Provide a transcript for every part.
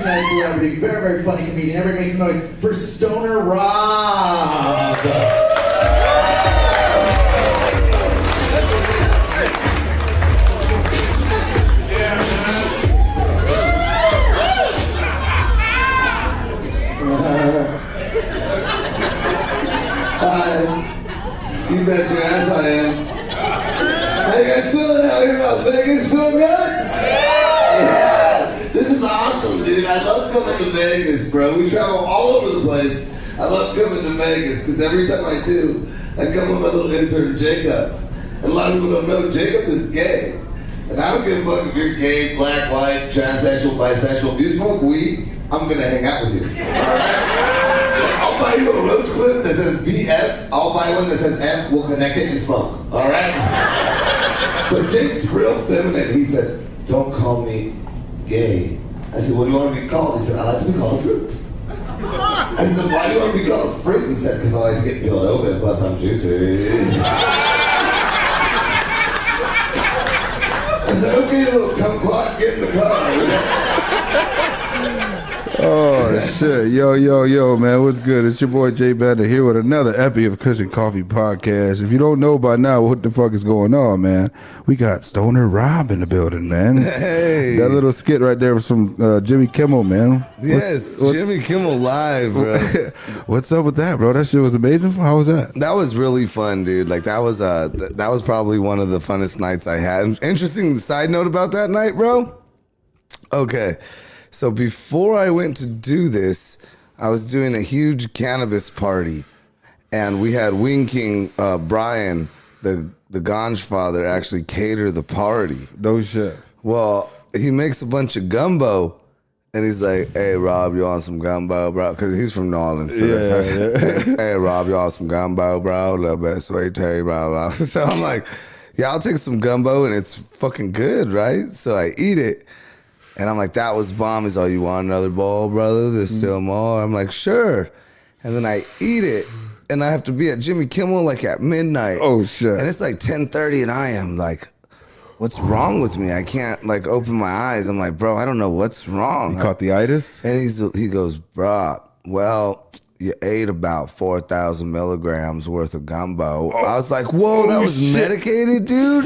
two-night celebrity, very, very funny comedian. Everybody make some noise for Stoner Rob. You bet your ass I am. How you guys feeling out here in Las Vegas? Feeling good? Yeah. This is awesome, dude. I love coming to Vegas, bro. We travel all over the place. I love coming to Vegas because every time I do, I come with my little intern, Jacob. And a lot of people don't know Jacob is gay. And I don't give a fuck if you're gay, black, white, transsexual, bisexual. If you smoke weed, I'm going to hang out with you. All right? I'll buy you a roach clip that says BF. I'll buy one that says F. We'll connect it and smoke. All right? But Jake's real feminine. He said, don't call me gay. I said, what do you want to be called? He said, I like to be called a fruit. I said, why do you want to be called a fruit? He said, because I like to get peeled open, plus I'm juicy. I said, okay, little kumquat, get in the car. Oh, shit. Yo, man. What's good? It's your boy, Jay Bender, here with another epi of KUSH&Coffee podcast. If you don't know by now what the fuck is going on, man, we got Stoner Rob in the building, man. Hey. That little skit right there was from Jimmy Kimmel, man. Yes, Jimmy Kimmel Live, bro. What's up with that, bro? That shit was amazing. How was that? That was really fun, dude. Like, that was probably one of the funnest nights I had. Interesting side note about that night, bro. Okay. So before I went to do this, I was doing a huge cannabis party, and we had Wing King Brian, the Ganj father, actually cater the party. No shit. Well, he makes a bunch of gumbo, and he's like, "Hey Rob, you want some gumbo, bro?" Because he's from New Orleans. So hey Rob, you want some gumbo, bro? A little bit of sweet tea, blah blah. So I'm like, "Yeah, I'll take some gumbo," and it's fucking good, right? So I eat it. And I'm like, that was bomb. He's like, you want another bowl, brother? There's still more. I'm like, sure. And then I eat it, and I have to be at Jimmy Kimmel like at midnight. Oh, shit. And it's like 10:30, and I am like, what's wrong with me? I can't like open my eyes. I'm like, bro, I don't know what's wrong. You caught the itis? And he goes, bro, well, you ate about 4,000 milligrams worth of gumbo. I was like, whoa, that was medicated, dude?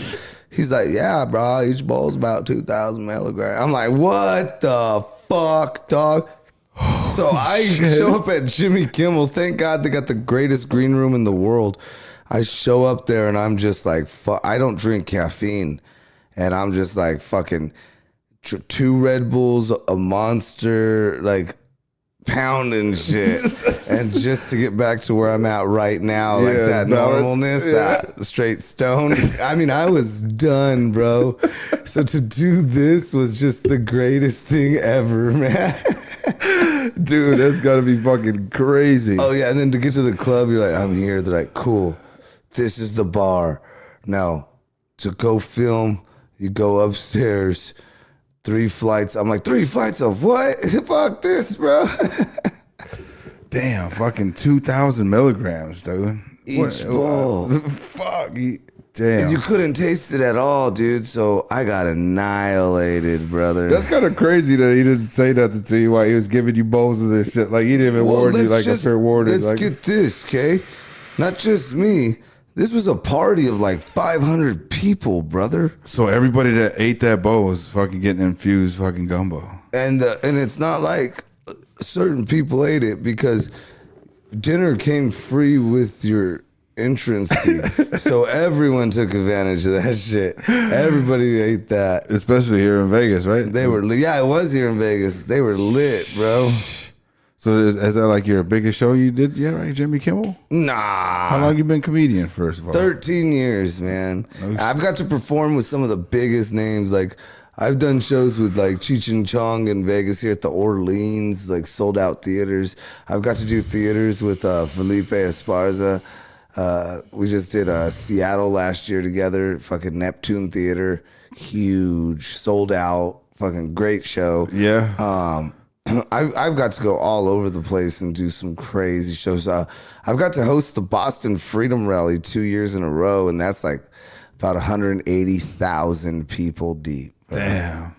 He's like, yeah, bro, each bowl's about 2,000 milligrams. I'm like, what the fuck, dog? So I show up at Jimmy Kimmel. Thank God they got the greatest green room in the world. I show up there and I'm just like, I don't drink caffeine. And I'm just like fucking 2 Red Bulls, a Monster, like pounding shit. And just to get back to where I'm at right now, like that normalness, that straight stone. I mean, I was done, bro. So to do this was just the greatest thing ever, man. Dude, that's gotta be fucking crazy. Oh yeah, and then to get to the club, you're like, I'm here. They're like, cool, this is the bar. Now, to go film, you go upstairs, 3 flights. I'm like, 3 flights of what? Fuck this, bro. Damn, fucking 2,000 milligrams, dude. Each bowl. Fuck. Damn. And you couldn't taste it at all, dude. So I got annihilated, brother. That's kind of crazy that he didn't say nothing to you while he was giving you bowls of this shit. Like, he didn't even warn you like a fair warning. Let's get this, okay? Not just me. This was a party of like 500 people, brother. So everybody that ate that bowl was fucking getting infused fucking gumbo. And it's not like certain people ate it because dinner came free with your entrance fee. So everyone took advantage of that shit. Everybody ate that. Especially here in Vegas, right? They were, yeah, it was here in Vegas. They were lit, bro. So is that like your biggest show you did yet, right, Jimmy Kimmel? Nah. How long you been comedian, first of all? 13 years, man. I've got to perform with some of the biggest names. Like, I've done shows with like Cheech and Chong in Vegas here at the Orleans, like sold out theaters. I've got to do theaters with Felipe Esparza. We just did Seattle last year together, fucking Neptune Theater, huge, sold out, fucking great show. Yeah. I've got to go all over the place and do some crazy shows. I've got to host the Boston Freedom Rally 2 years in a row, and that's like about 180,000 people deep. Damn.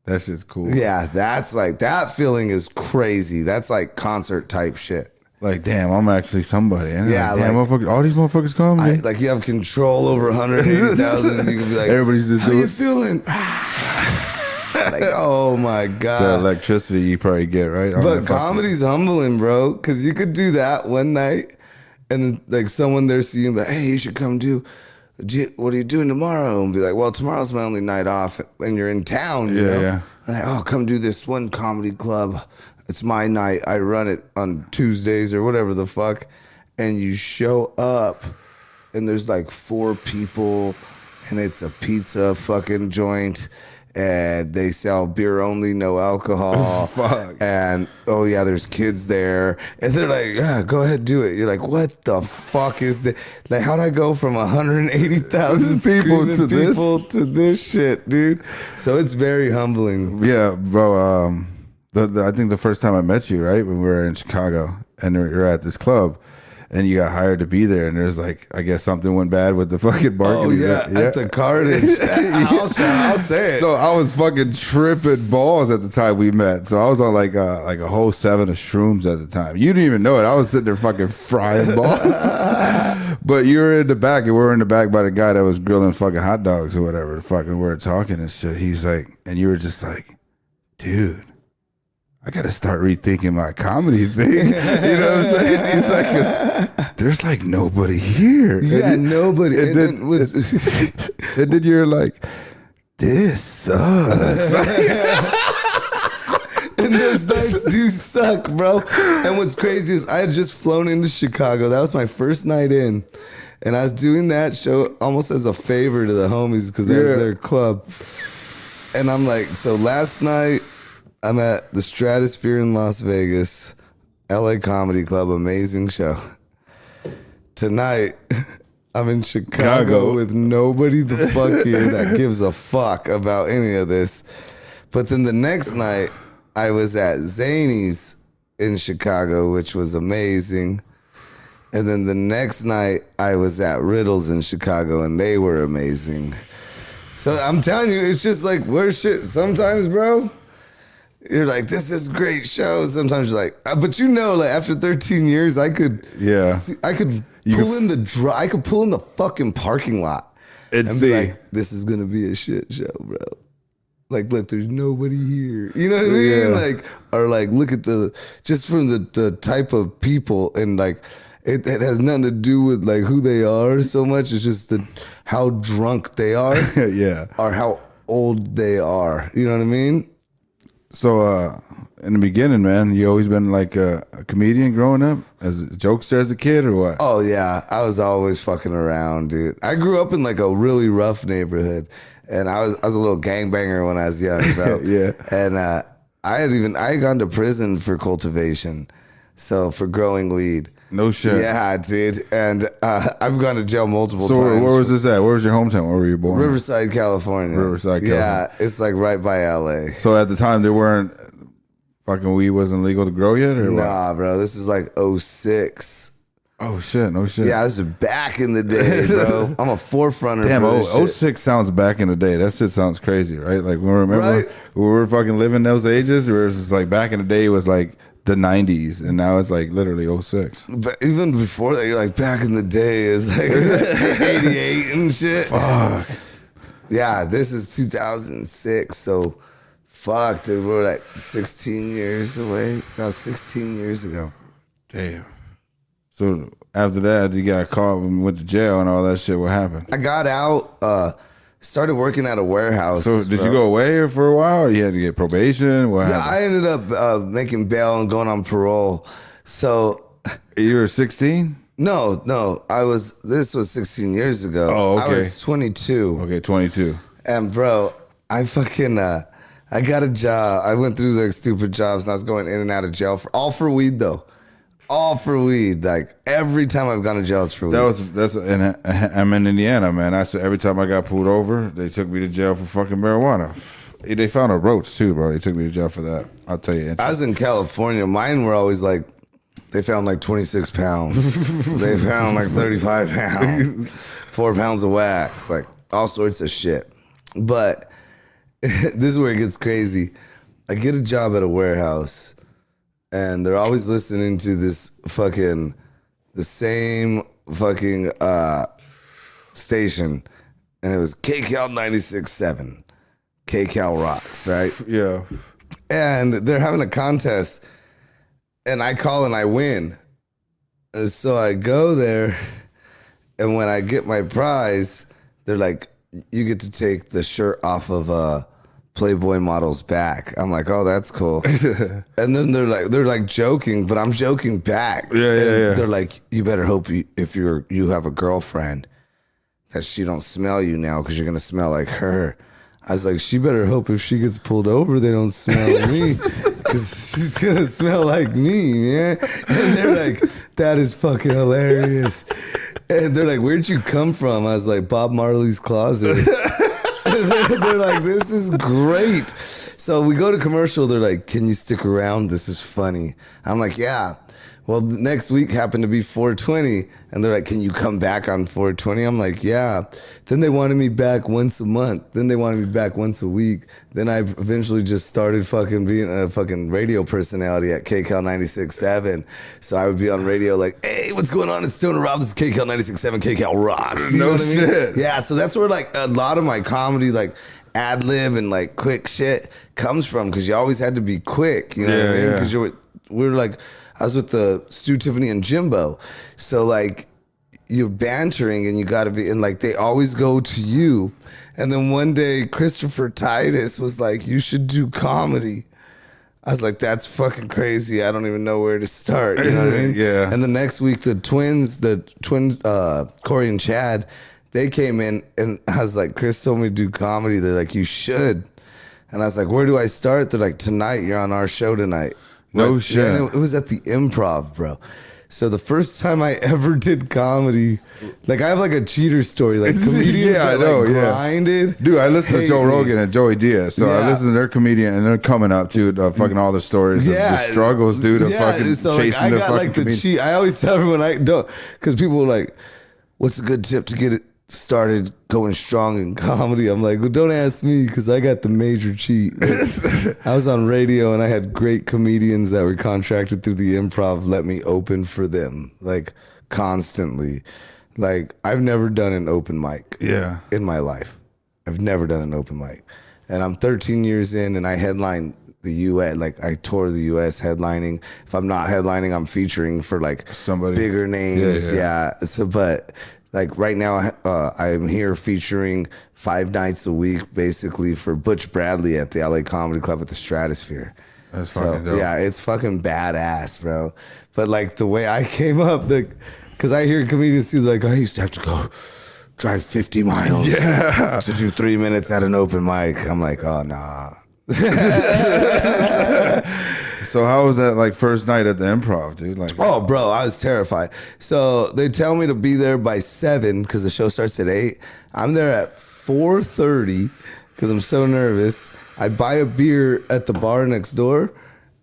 That shit's cool. Yeah, that's like, that feeling is crazy. That's like concert type shit. Like, damn, I'm actually somebody. And Yeah, like, damn, like- motherfuckers, all these motherfuckers come. man. Like you have control over 180,000. You can be like, Everybody's just how doing you feeling? Like, oh my the God. electricity you probably get, right? On But that fucking- comedy's humbling, bro. Because you could do that one night and then like someone there see you and be like, hey, you should come what are you doing tomorrow? And be like, well, tomorrow's my only night off. And you're in town. You know? Yeah. Like, oh, come do this one comedy club. It's my night. I run it on Tuesdays or whatever the fuck. And you show up and there's like 4 people and it's a pizza fucking joint. And they sell beer only, no alcohol. Fuck. And oh yeah, there's kids there. And they're like, yeah, go ahead, do it. You're like, what the fuck is this? Like, how'd I go from 180,000 People to this? people to this shit, dude? So it's very humbling. Yeah, bro. I think the first time I met you, right, when we were in Chicago, and you're at this club, and you got hired to be there, and there's like, I guess something went bad with the fucking marketing. At the Carnage. I'll say it. So I was fucking tripping balls at the time we met. So I was on like a whole 7 of shrooms at the time. You didn't even know it. I was sitting there fucking frying balls. But you were in the back, and we were in the back by the guy that was grilling fucking hot dogs or whatever. Fucking we were talking and shit. He's like, and you were just like, dude, I gotta start rethinking my comedy thing. You know what I'm saying? He's like, 'cause there's like nobody here. Yeah, And nobody. And then you're like, this sucks. And those nights do suck, bro. And what's crazy is I had just flown into Chicago. That was my first night in. And I was doing that show almost as a favor to the homies because that was their club. And I'm like, so last night I'm at the Stratosphere in Las Vegas, LA Comedy Club, amazing show. Tonight, I'm in Chicago with nobody the fuck here that gives a fuck about any of this. But then the next night, I was at Zany's in Chicago, which was amazing. And then the next night, I was at Riddle's in Chicago, and they were amazing. So I'm telling you, it's just like, where's shit? Sometimes, bro, you're like, this is great show. Sometimes you're like, but you know, like after 13 years, I could, I could pull in the fucking parking lot And be see. like, this is gonna be a shit show, bro. Like, look, there's nobody here. You know what I mean? Yeah. Like, or like, look at just from the type of people, and like, it has nothing to do with like who they are so much. It's just how drunk they are, Yeah. or how old they are. You know what I mean? So in the beginning, man, you always been like a comedian growing up, as a jokester as a kid, or what? Oh yeah, I was always fucking around, dude. I grew up in like a really rough neighborhood, and I was a little gangbanger when I was young, bro. Yeah. And I had gone to prison for cultivation, so for growing weed. No shit. Yeah, dude. And I've gone to jail multiple So times. where was this at? Where was your hometown? Where were you born? Riverside, California. Riverside, Yeah, it's like right by LA. So at the time, there weren't fucking weed wasn't legal to grow yet, or what? Nah, bro. This is like 06. Oh shit! No shit. Yeah, this is back in the day, bro. I'm a forefronter. Damn, for this shit. 06 sounds back in the day. That shit sounds crazy, right? Like, remember Right. when we were fucking living those ages, where it's just like back in the day, it was like the 90s, and now it's like literally 06. But even before that, you're like, back in the day is like 88 and shit. Fuck. Yeah, this is 2006, so fuck, dude, we're like 16 years away. That was 16 years ago. Damn. So after that, you got caught and went to jail and all that shit. What happened? I got out, started working at a warehouse. So did bro. you go away for a while, or you had to get probation? What Yeah, happened? I ended up making bail and going on parole. So You were 16? no, this was 16 years ago. Oh, okay. I was 22. Okay, 22. And bro, I fucking I got a job. I went through like stupid jobs, and I was going in and out of jail for weed though. All for weed. Like every time I've gone to jail, it's for weed. I'm in Indiana, man. I said every time I got pulled over, they took me to jail for fucking marijuana. They found a roach too, bro. They took me to jail for that. I'll tell you. I was in California. Mine were always like, they found like 26 pounds. They found like 35 pounds, 4 pounds of wax, like all sorts of shit. But this is where it gets crazy. I get a job at a warehouse, and they're always listening to the same fucking station, and it was KCal 96.7, KCal rocks, right? Yeah. And they're having a contest, and I call and I win. And so I go there, and when I get my prize, they're like, you get to take the shirt off of Playboy model's back. I'm like, oh, that's cool. And then they're like joking, but I'm joking back. Yeah. They're like, you better hope if you have a girlfriend that she don't smell you now because you're gonna smell like her. I was like, she better hope if she gets pulled over, they don't smell me because she's gonna smell like me, man. And they're like, that is fucking hilarious. And they're like, where'd you come from? I was like, Bob Marley's closet. They're like, this is great. So we go to commercial. They're like, can you stick around? This is funny. I'm like, yeah. Well, next week happened to be 420. And they're like, can you come back on 420? I'm like, yeah. Then they wanted me back once a month. Then they wanted me back once a week. Then I eventually just started fucking being a fucking radio personality at KCal 96.7. So I would be on radio like, hey, what's going on? It's Stoner Rob. This is KCal 96.7, KCal rocks. You know what I mean? Shit. Yeah, so that's where like a lot of my comedy, like ad lib and like quick shit comes from, because you always had to be quick. You know what I mean? Because we were like, I was with the Stu, Tiffany, and Jimbo. So like you're bantering and you got to be, and like they always go to you. And then one day Christopher Titus was like, you should do comedy. I was like, that's fucking crazy. I don't even know where to start. You know what I mean? Yeah. And the next week, the twins, Corey and Chad, they came in, and I was like, Chris told me to do comedy. They're like, you should. And I was like, where do I start? They're like, tonight, you're on our show tonight. No shit. And it was at the Improv, bro. So the first time I ever did comedy, like I have like a cheater story, like comedians that like grinded. Dude, I listen to Joe Rogan and Joey Diaz, so I listen to their comedian, and they're coming up to fucking all the stories of the struggles, dude, of fucking so chasing like, I the got fucking like the comedian. cheat. I always tell everyone I don't, because people are like, what's a good tip to get it started going strong in comedy? I'm like, well, don't ask me, because I got the major cheat. Like, I was on radio and I had great comedians that were contracted through the Improv let me open for them, like constantly. Like I've never done an open mic in my life. I've never done an open mic, and I'm 13 years in, and I headline the U.S. Like I tour the U.S. headlining. If I'm not headlining, I'm featuring for like somebody bigger names. So, but like right now, I'm here featuring 5 nights a week, basically for Butch Bradley at the LA Comedy Club at the Stratosphere. That's fucking dope. Yeah, it's fucking badass, bro. But like the way I came up, because I hear comedians who's like, I used to have to go drive 50 miles to do 3 minutes at an open mic. I'm like, oh, nah. So how was that like first night at the Improv, dude? Like, oh, bro, I was terrified. So they tell me to be there by 7 because the show starts at 8. I'm there at 4:30 because I'm so nervous. I buy a beer at the bar next door,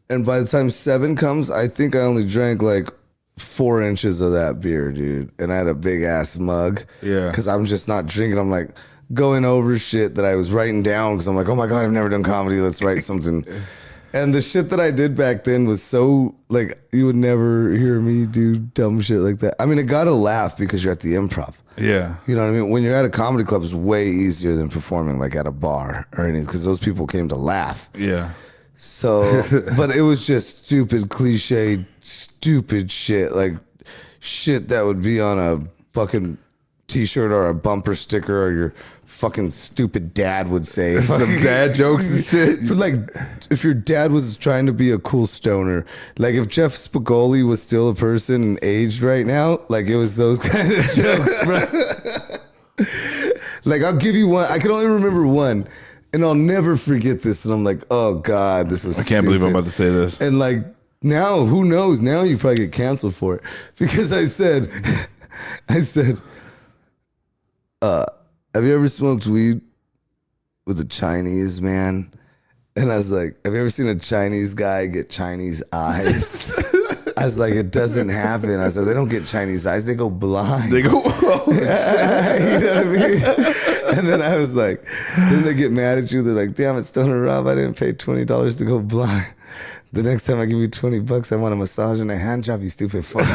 and by the time 7 comes, I think I only drank like 4 inches of that beer, dude. And I had a big ass mug. Yeah. Because I'm just not drinking. I'm like going over shit that I was writing down because I'm like, oh my God, I've never done comedy. Let's write something. And the shit that I did back then was so, like, you would never hear me do dumb shit like that. I mean, it got a laugh because you're at the Improv. Yeah. You know what I mean? When you're at a comedy club, it's way easier than performing, like, at a bar or anything, because those people came to laugh. Yeah. So, but it was just stupid, cliche, stupid shit. Like, shit that would be on a fucking t-shirt or a bumper sticker, or your fucking stupid dad would say. Some dad jokes and shit. But like, if your dad was trying to be a cool stoner, like if Jeff Spicoli was still a person and aged right now, like it was those kind of jokes, bro. Like, I'll give you one. I can only remember one, and I'll never forget this. And I'm like, oh God, this was I can't believe I'm about to say this. And like, now, who knows? Now you probably get canceled for it. Because I said, have you ever smoked weed with a Chinese man? And I was like, have you ever seen a Chinese guy get Chinese eyes? I was like, it doesn't happen. I said, they don't get Chinese eyes, they go blind. They go, oh, You know what I mean? And then I was like, then they get mad at you. They're like, damn it, Stoner Rob, I didn't pay $20 to go blind. The next time I give you $20, I want a massage and a hand job, you stupid fuck.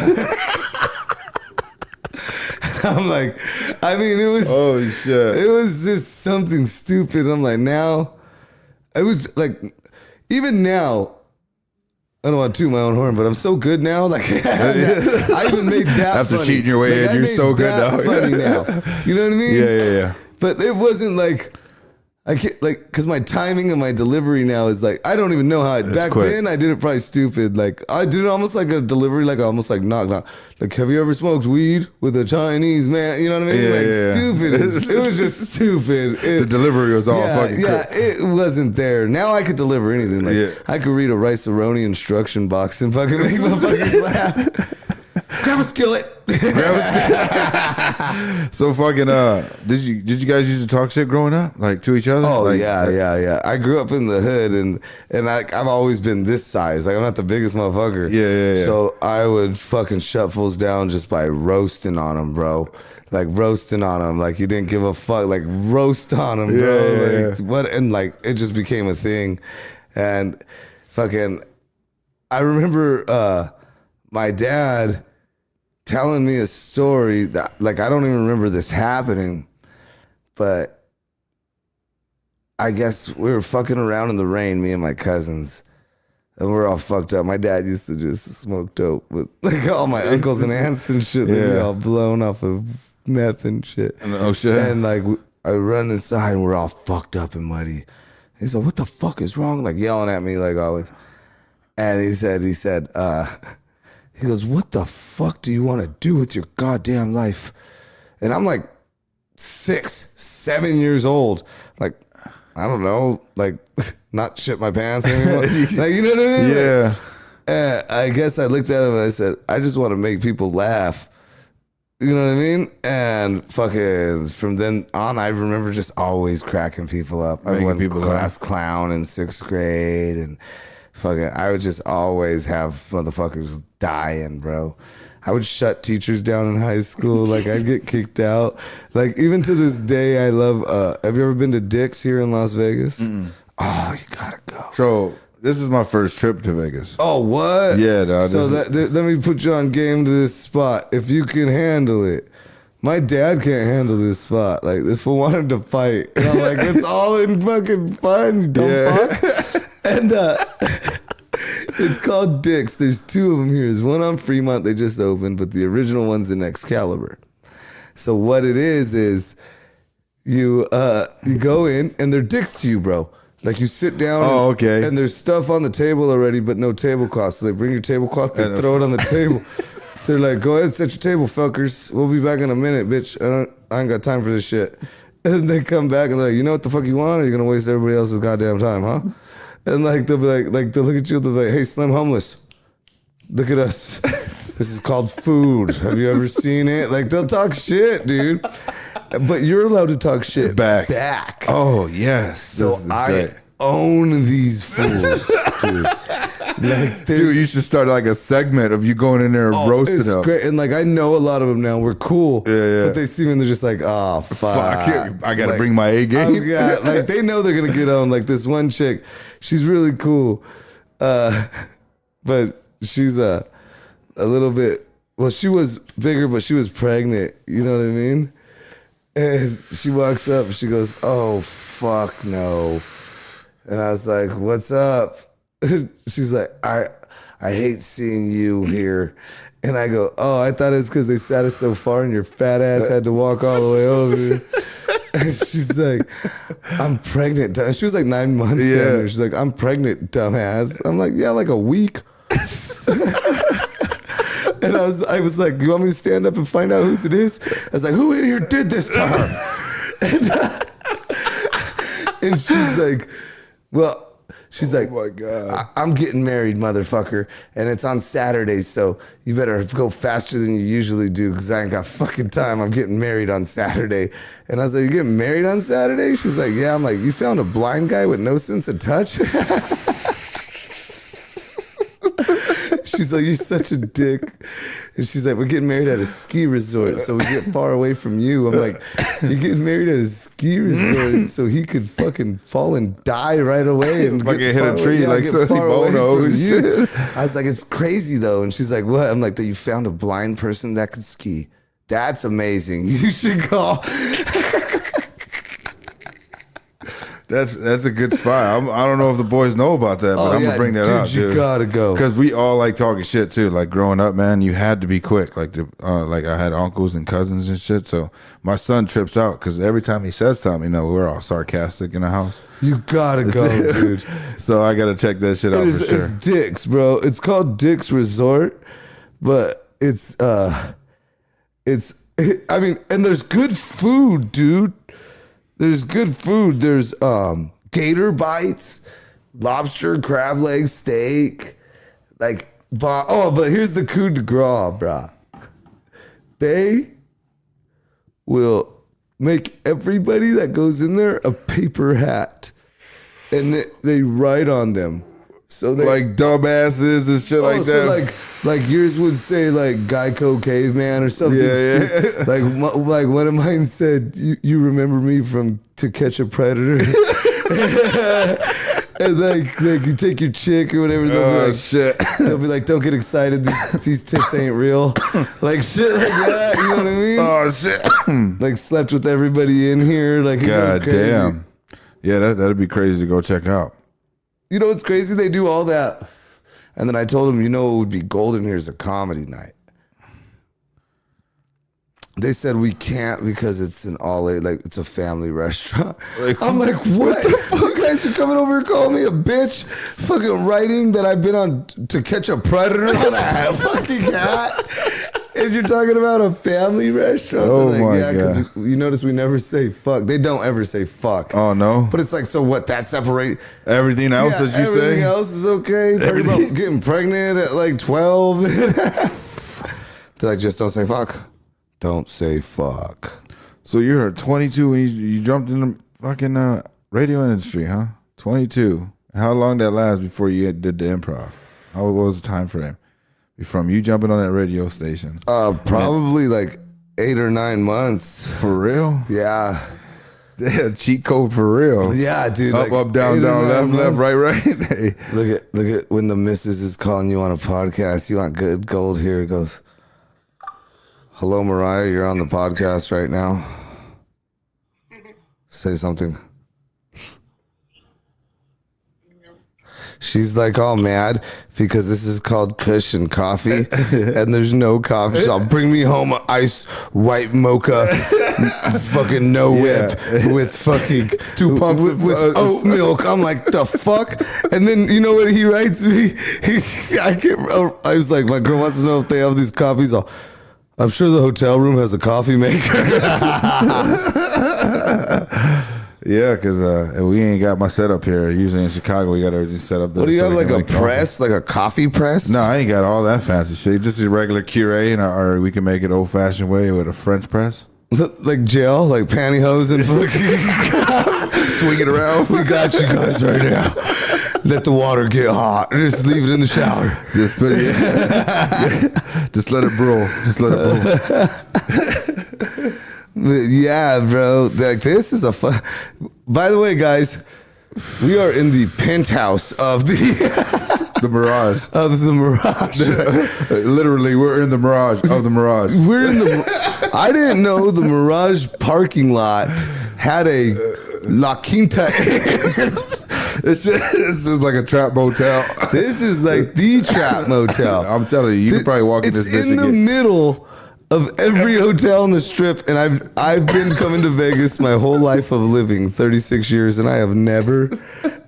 I'm like, I mean, it was, oh shit. it was just something stupid. I'm like, now, it was like, even now, I don't want to toot my own horn, but I'm so good now. Like, I even made that After funny. cheating your way Like, in, I you're made so good that now. funny now. You know what I mean? Yeah. But it wasn't like, I can't, like, because my timing and my delivery now is like, I don't even know how back quick. then I did it probably stupid. Like, I did it almost like a delivery, like almost like knock. Like, have you ever smoked weed with a Chinese man? You know what I mean? Yeah. Stupid. It was just stupid. The delivery was all fucking yeah, it wasn't there. Now I could deliver anything. Like, Yeah. I could read a Rice-A-Roni instruction box and fucking make motherfuckers laugh. Grab a skillet. So fucking did you guys used to talk shit growing up, like to each other? Oh like, yeah. I grew up in the hood, and I've always been this size. Like, I'm not the biggest motherfucker. Yeah. So I would fucking shut fools down just by roasting on them, bro. Like, roasting on them, like you didn't give a fuck. Like, roast on them, bro. Yeah. Like, what? And like, it just became a thing. And fucking, I remember my dad telling me a story that, like, I don't even remember this happening, but I guess we were fucking around in the rain, me and my cousins, and we're all fucked up. My dad used to just smoke dope with like all my uncles and aunts and shit. They'd be Yeah. all blown off of meth and shit. Oh shit. And like, I run inside and we're all fucked up and muddy. He's like, what the fuck is wrong? Like, yelling at me like always. And he said, he goes, what the fuck do you want to do with your goddamn life? And I'm like 6, 7 years old. Like, I don't know, like, not shit my pants anymore. Like, you know what I mean? Yeah. Like, I guess I looked at him and I said, I just want to make people laugh. You know what I mean? And fucking from then on, I remember just always cracking people up. I Making went people class clown in 6th grade, and fucking, I would just always have motherfuckers dying, bro. I would shut teachers down in high school. Like, I'd get kicked out. Like, even to this day, I love, have you ever been to Dick's here in Las Vegas? Oh, you gotta go. So this is my first trip to Vegas. Oh, what? Yeah, dog. So let me put you on game to this spot. If you can handle it. My dad can't handle this spot. Like, this fool wanted to fight. And I'm like, it's all in fucking fun, you dumb fuck. And it's called Dick's. There's 2 of them here. There's one on Fremont they just opened, but the original one's in Excalibur. So what it is you go in and they're dicks to you, bro. Like, you sit down. Oh, okay. And there's stuff on the table already, but no tablecloth. So they bring your tablecloth, they throw it on the table. They're like, go ahead, set your table, fuckers. We'll be back in a minute, bitch. I ain't got time for this shit. And they come back and they're like, you know what the fuck you want? Or you're gonna waste everybody else's goddamn time, huh? And like, they'll be like they'll look at you, they'll be like, hey, Slim Homeless, look at us. This is called food. Have you ever seen it? Like, they'll talk shit, dude. But you're allowed to talk shit back. Oh yes. So This is I great. own these fools, dude. Like, Dude, you should start like a segment of you going in there and roasting it's them. great. And like, I know a lot of them now. We're cool. Yeah. But they see me and they're just like, oh, fuck. I gotta Like, bring my A game. oh, yeah. Like, they know they're going to get on. Like, this one chick, she's really cool. But she's a little bit, well, she was bigger, but she was pregnant. You know what I mean? And she walks up and she goes, oh, fuck no. And I was like, what's up? She's like, I hate seeing you here. And I go, oh, I thought it was because they sat us so far and your fat ass had to walk all the way over here. And she's like, I'm pregnant. And she was like 9 months down there. She's like, I'm pregnant, dumbass. I'm like, yeah, like a week. And I was like, you want me to stand up and find out whose it is? I was like, who in here did this to her? And she's like, well, she's like, oh my God. I'm getting married, motherfucker. And it's on Saturday, so you better go faster than you usually do because I ain't got fucking time. I'm getting married on Saturday. And I was like, you getting married on Saturday? She's like, yeah. I'm like, you found a blind guy with no sense of touch? She's like, you're such a dick. And she's like, we're getting married at a ski resort, so we get far away from you. I'm like, you're getting married at a ski resort, so he could fucking fall and die right away and Fucking get hit far a tree away, like get Sonny far away Bono from and you. shit. I was like, it's crazy though. And she's like, what? I'm like, that you found a blind person that could ski. That's amazing. You should call. That's a good spot. I don't know if the boys know about that, but I'm gonna bring that up, dude. You gotta go because we all like talking shit too. Like growing up, man, you had to be quick. Like like I had uncles and cousins and shit. So my son trips out because every time he says something, we're all sarcastic in the house. You gotta go, dude. So I gotta check that shit out for sure. It's Dick's, bro. It's called Dick's Resort, but I mean, and there's good food, dude. There's good food. There's gator bites, lobster, crab leg, steak. But here's the coup de grace, brah. They will make everybody that goes in there a paper hat, and they write on them. So they like dumbasses and shit like that. So like yours would say like Geico Caveman or something. Yeah. Like one of mine said, you remember me from To Catch a Predator. And like you take your chick or whatever. Shit. They'll be like, don't get excited. These tits ain't real. Like shit like that. You know what I mean? Oh shit. Like slept with everybody in here. Like God damn. Yeah, that'd be crazy to go check out. You know what's crazy? They do all that. And then I told them, what would be golden here is a comedy night. They said we can't because it's an it's a family restaurant. I'm like, what the fuck? You guys are coming over and calling me a bitch? Fucking writing that I've been on To Catch a Predator on a fucking hat. And you're talking about a family restaurant? Oh like, my God. Because you notice we never say fuck. They don't ever say fuck. Oh no. But it's like, so what? That separate Everything else that you say? Everything else is okay. Talking about getting pregnant at like 12. They're like, just don't say fuck. Don't say fuck. So you're 22 when you jumped in the fucking radio industry, huh? 22. How long did that last before you did the improv? What was the time frame? From you jumping on that radio station? Probably like 8 or 9 months. For real? Yeah. Cheat code for real. Yeah, dude. Up, like up, down, down, left, right, right. Hey. Look at when the missus is calling you on a podcast. You want good gold here. It goes, hello, Mariah. You're on the podcast right now. Say something. She's like all mad because this is called KUSH&Coffee and there's no coffee. She's all, bring me home an ice white mocha, fucking whip with fucking 2 pumps with oat milk. I'm like, the fuck? And then you know what he writes me? I was like, my girl wants to know if they have these coffees. I'm sure the hotel room has a coffee maker. Yeah, because we ain't got my setup here. Usually in Chicago, we got everything set up there. What do you have, we like can a make coffee. press, like a coffee press? No, I ain't got all that fancy shit. Just a regular Keurig, or we can make it old-fashioned way with a French press. Like gel, like pantyhose and fucking Swing it around. We got you guys right now. Let the water get hot. Just leave it in the shower. Just put it. Yeah. Just let it brew. Just let it brew. Yeah, bro. Like this is a fun. By the way, guys, we are in the penthouse of the The Mirage. of the Mirage. Literally, we're in the Mirage of the Mirage. We're in the. I didn't know the Mirage parking lot had a La Quinta. This is like a trap motel. This is like the trap motel. I'm telling you, you could probably walk in this bitch It's in and the get. middle of every hotel on the strip, and I've been coming to Vegas my whole life of living, 36 years, and I have never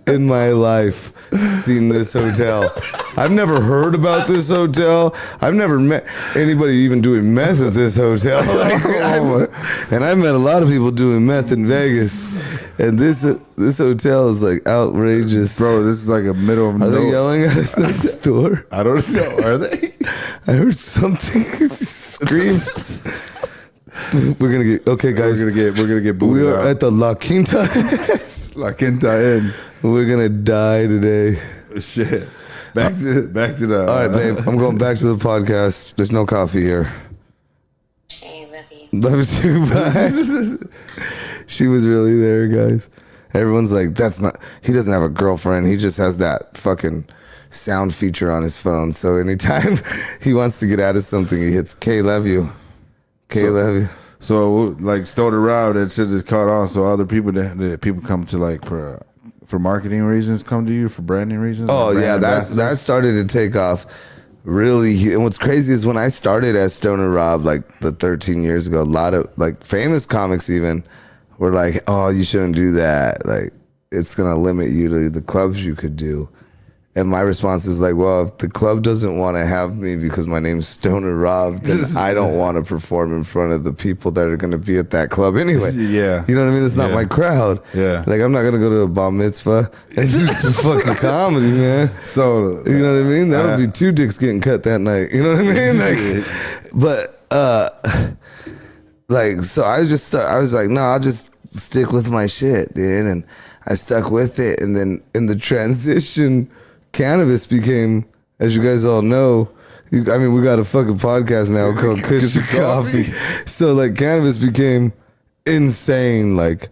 in my life seen this hotel. I've never heard about this hotel. I've never met anybody even doing meth at this hotel. And I've met a lot of people doing meth in Vegas, and this hotel is like outrageous. Bro, this is like a middle of Are nowhere. they yelling at us next door? I don't know. Are they? I heard something scream. We're gonna get guys. We're gonna get We booted are out. at the La Quinta. La Quinta Inn. We're gonna die today. Shit. Back to the. All right, babe. I'm going back to the podcast. There's no coffee here. Okay, love you. Love you too. Bye. She was really there, guys. Everyone's like, that's not. He doesn't have a girlfriend. He just has that fucking sound feature on his phone. So anytime he wants to get out of something, he hits K. Love you. K. Love you. So like Stoner Rob, that shit just caught on. So other people that people come to like for marketing reasons, come to you for branding reasons. Oh like brand yeah, that ambassadors? started to take off. Really, and what's crazy is when I started as Stoner Rob, like the 13 years ago, a lot of like famous comics even were like, "Oh, you shouldn't do that. Like, it's gonna limit you to the clubs you could do." And my response is like, well, if the club doesn't want to have me because my name's Stoner Rob, then I don't want to perform in front of the people that are going to be at that club anyway. Yeah. You know what I mean? It's not my crowd. Yeah. Like, I'm not going to go to a bar mitzvah and do some fucking comedy, man. So You know what I mean? That'll be 2 dicks getting cut that night. You know what I mean? Like, but, like, so I was like, no, I'll just stick with my shit, dude. And I stuck with it. And then in the transition, cannabis became, as you guys all know, we got a fucking podcast now called KUSH&Coffee. So like cannabis became insane. Like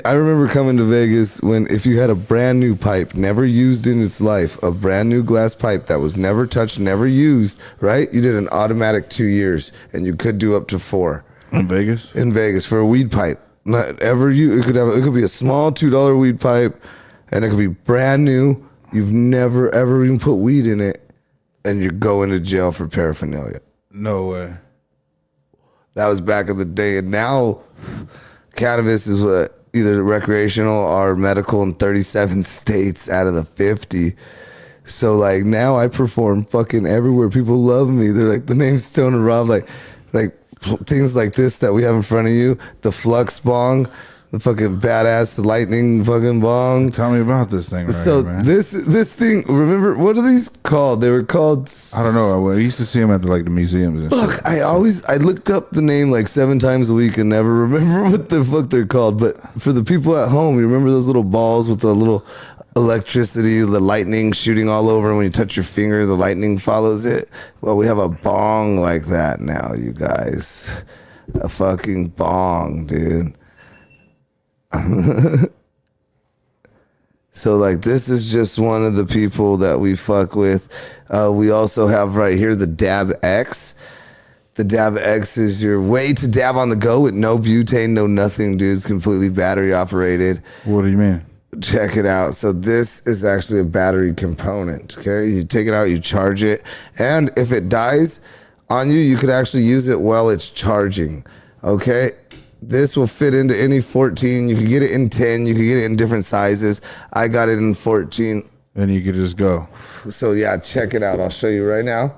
I remember coming to Vegas when if you had a brand new pipe, never used in its life, a brand new glass pipe that was never touched, never used, right? You did an automatic 2 years and you could do up to 4. in Vegas. In Vegas for a weed pipe. Not ever you it could be a small $2 weed pipe and it could be brand new. You've never ever even put weed in it, and you're going to jail for paraphernalia. No way. That was back in the day, and now cannabis is what either recreational or medical in 37 states out of the 50. So like now I perform fucking everywhere. People love me. They're like the name's Stoner Rob. Like things like this that we have in front of you. The Flux Bong. The fucking badass lightning fucking bong. Tell me about this thing right So here, man. this thing, remember, what are these called? They were called... I don't know. I used to see them at the museums and shit. Look, I looked up the name like 7 times a week and never remember what the fuck they're called. But for the people at home, you remember those little balls with the little electricity, the lightning shooting all over, and when you touch your finger, the lightning follows it? Well, we have a bong like that now, you guys. A fucking bong, dude. So like this is just one of the people that we fuck with. We also have right here the Dab X. The Dab X is your way to dab on the go with no butane, no nothing, dude. It's completely battery operated. What do you mean? Check it out. So this is actually a battery component. Okay, you take it out, you charge it, and if it dies on you, you could actually use it while it's charging. Okay. This will fit into any 14. You can get it in 10. You can get it in different sizes. I got it in 14. And you could just go. So yeah, check it out. I'll show you right now.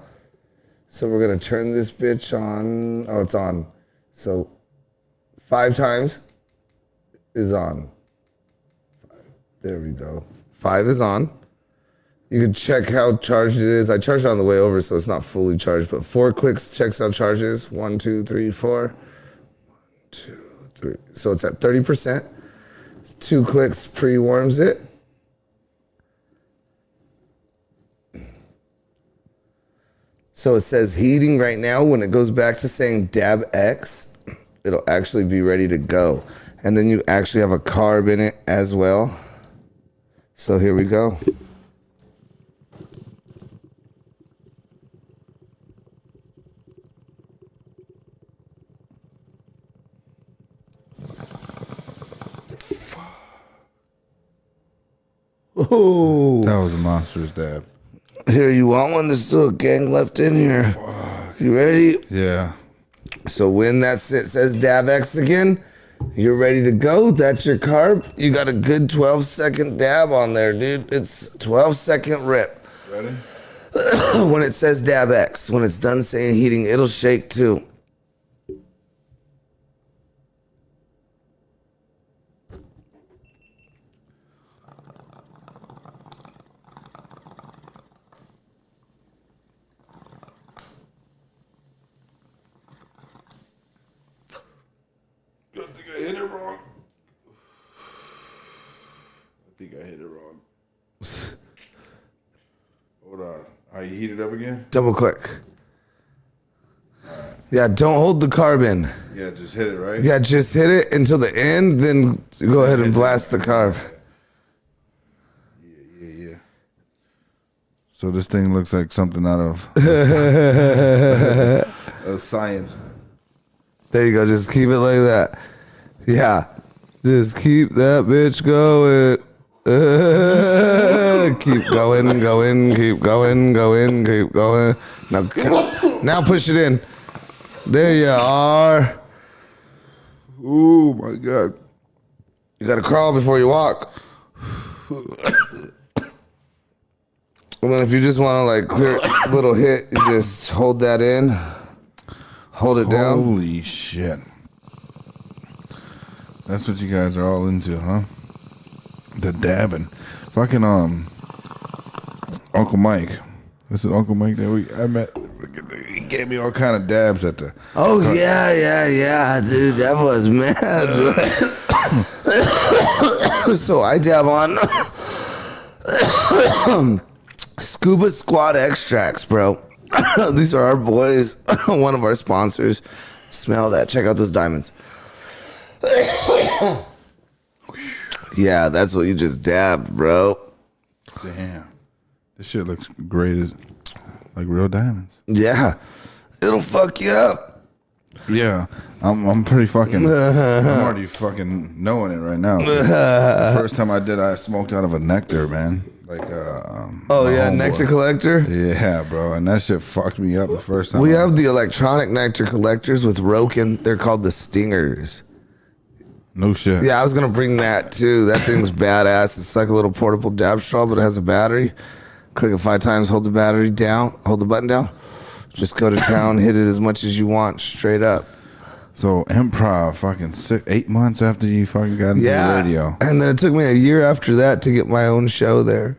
So we're going to turn this bitch on. Oh, it's on. So 5 times is on. There we go. 5 is on. You can check how charged it is. I charged it on the way over, so it's not fully charged, but 4 clicks checks how charged it is. 1, 2, 3, 4. 2, 3. So it's at 30%. 2 clicks pre-warms it. So it says heating right now. When it goes back to saying Dab X, it'll actually be ready to go. And then you actually have a carb in it as well. So here we go. Oh, That was a monstrous dab. here, you want one? There's still a gang left in here. You ready? Yeah. So when that says Dab X again, you're ready to go. That's your carb. You got a good 12-second dab on there, dude. It's 12-second rip. Ready? When it says Dab X, when it's done saying heating, it'll shake too. I think I hit it wrong. I think I hit it wrong. you heat it up again? Double click. Yeah, don't hold the carbon. Yeah, just hit it, right? Yeah, just hit it until the end, then go ahead and blast the carb. Yeah. So this thing looks like something out of science. There you go. Just keep it like that. Yeah. Just keep that bitch going. Keep going, keep going, keep going. Now push it in. There you are. Oh my God. You gotta crawl before you walk. And then if you just want to like clear a little hit, you just hold that in. Hold it down. Holy shit. That's what you guys are all into, huh? The dabbing. Fucking Uncle Mike. This is Uncle Mike that I met. He gave me all kind of dabs at the. Oh yeah, dude, that was mad. So I dab on Scuba Squad extracts, bro. These are our boys. One of our sponsors. Smell that. Check out those diamonds. Yeah, that's what you just dabbed, bro. Damn. This shit looks great as like real diamonds. Yeah. It'll fuck you up. Yeah. I'm pretty fucking I'm already fucking knowing it right now. The first time I did, I smoked out of a nectar, man. Like oh yeah, nectar collector? Yeah, bro. And that shit fucked me up the first time. We have the electronic nectar collectors with Roken. They're called the Stingers. No shit. Yeah, I was gonna bring that too. That thing's badass. It's like a little portable dab straw, but it has a battery. Click it 5 times, hold the battery down, hold the button down. Just go to town, hit it as much as you want, straight up. So improv, fucking 8 months after you fucking got into the radio. And then it took me a year after that to get my own show there.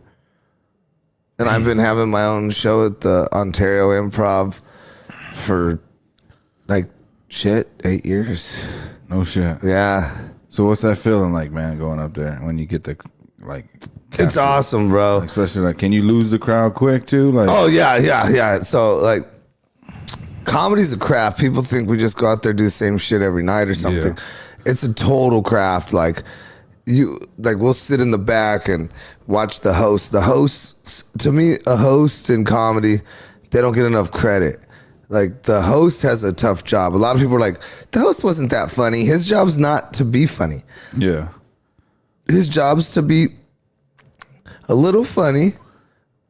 And I've been having my own show at the Ontario Improv for like 8 years. No shit. Yeah. So what's that feeling like, man, going up there when you get the like It's capture? awesome, bro. Especially like, can you lose the crowd quick too? Like, Oh yeah. So like, comedy's a craft. People think we just go out there do the same shit every night or something. Yeah. It's a total craft. Like we'll sit in the back and watch the host. The hosts, to me, a host in comedy, they don't get enough credit. Like the host has a tough job. A lot of people are like, the host wasn't that funny. His job's not to be funny. yeah. His job's to be a little funny,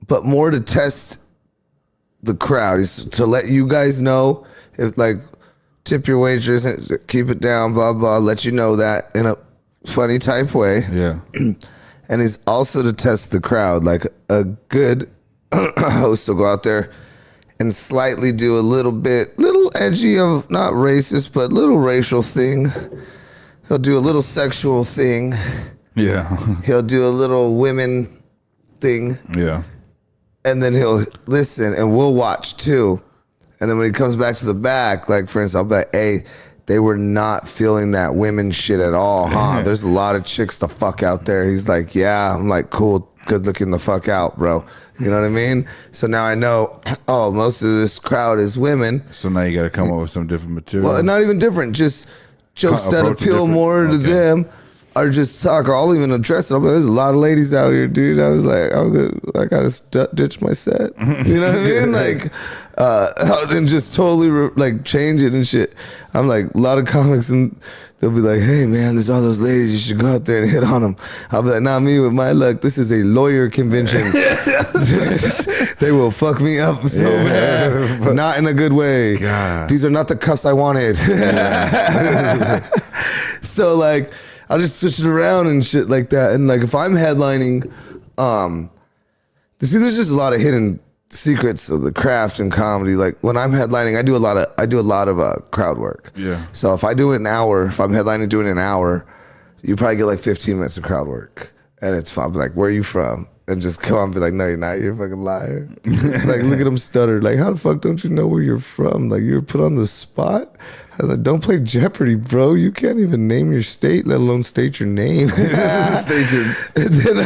but more to test the crowd. Is to let you guys know if like tip your waitress and keep it down, blah blah. Let you know that in a funny type way. Yeah. And he's also to test the crowd. Like a good host will go out there and slightly do a little edgy of not racist, but little racial thing. He'll do a little sexual thing. Yeah. He'll do a little women thing. Yeah. And then he'll listen and we'll watch too. And then when he comes back to the back, like for instance, I'll be like, hey, they were not feeling that women shit at all, huh? There's a lot of chicks the fuck out there. He's like, yeah. I'm like, cool, good looking the fuck out, bro. You know what I mean? So now I know, oh, most of this crowd is women. So now you got to come up with some different material. Well, not even different, just jokes that Approach it appeal different. more to Okay. them. Or just talk, or I'll even address it. I'm like, there's a lot of ladies out here, dude. I was like, I gotta ditch my set. You know what I mean? Like, and just totally like change it and shit. I'm like, a lot of comics, and they'll be like, hey man, there's all those ladies. You should go out there and hit on them. I'll be like, not me with my luck. This is a lawyer convention. They will fuck me up so bad, but not in a good way. God. These are not the cuffs I wanted. So like, I'll just switch it around and shit like that. And like if I'm headlining, see, there's just a lot of hidden secrets of the craft and comedy. Like when I'm headlining, I do a lot of crowd work. Yeah. So if I do it an hour, if I'm headlining doing an hour, you probably get like 15 minutes of crowd work. And it's fun. I'm like, where are you from? and just come on and be like, no, you're not. You're a fucking liar. Like, look at him stutter. Like, how the fuck don't you know where you're from? Like, you're put on the spot. I was like, don't play Jeopardy, bro. You can't even name your state, let alone state your name. And then,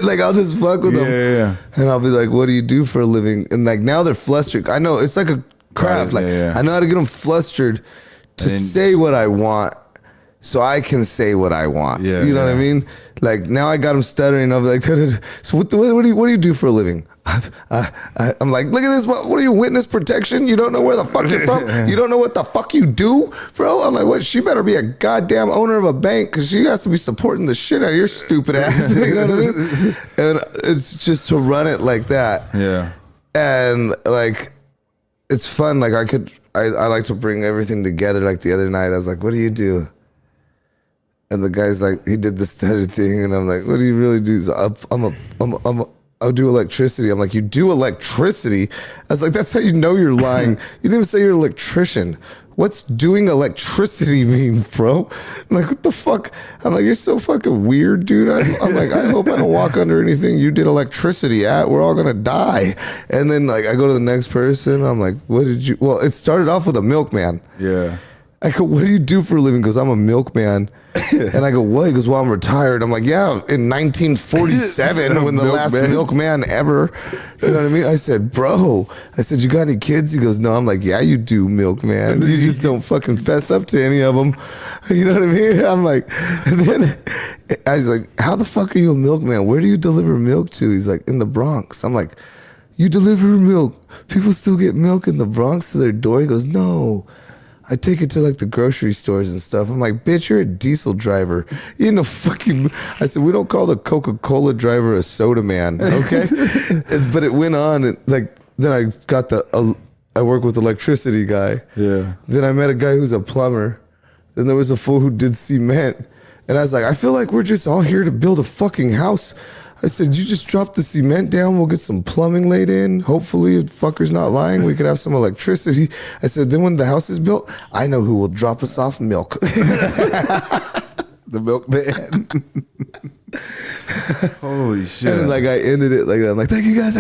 like, I'll just fuck with them. Yeah. And I'll be like, what do you do for a living? And like, now they're flustered. I know, it's like a craft. Like, I know how to get them flustered to say what I want. So I can say what I want. Yeah, you know what I mean? Like, now I got them stuttering. I'll be like, so what do you do for a living? I'm like, look at this. What are you, witness protection? You don't know where the fuck you're from? You don't know what the fuck you do, bro? I'm like, what? She better be a goddamn owner of a bank because she has to be supporting the shit out of your stupid ass. You know what I mean? And it's just to run it like that. Yeah. And like, it's fun. Like, I like to bring everything together. Like the other night, I was like, what do you do? And the guy's like, he did the stutter thing, and I'm like, what do you really do? I'll do electricity. I'm like, you do electricity? I was like, that's how you know you're lying. You didn't even say you're an electrician. What's doing electricity mean, bro? I'm like, what the fuck? I'm like, you're so fucking weird, dude. I'm like, I hope I don't walk under anything you did electricity at. We're all gonna die. And then like, I go to the next person. I'm like, what did you? Well, it started off with a milkman. Yeah. I go, what do you do for a living? He goes, I'm a milkman. And I go, what? He goes, well, I'm retired. I'm like, yeah, in 1947, when the last milkman ever, you know what I mean? I said, bro, you got any kids? He goes, no. I'm like, yeah, you do, milkman. You just don't fucking fess up to any of them. You know what I mean? I'm like, and then I was like, how the fuck are you a milkman? Where do you deliver milk to? He's like, in the Bronx. I'm like, you deliver milk? People still get milk in the Bronx to their door? He goes, no. I take it to like the grocery stores and stuff. I'm like, bitch, you're a diesel driver. You know, fucking. I said, we don't call the Coca-Cola driver a soda man, okay? But it went on, and like, then I got I work with electricity guy. Yeah. Then I met a guy who's a plumber. Then there was a fool who did cement. And I was like, I feel like we're just all here to build a fucking house. I said, you just drop the cement down, we'll get some plumbing laid in. Hopefully, if fucker's not lying, we could have some electricity. I said, then when the house is built, I know who will drop us off milk. The milkman. Holy shit. And like, I ended it like that. I'm like, thank you guys.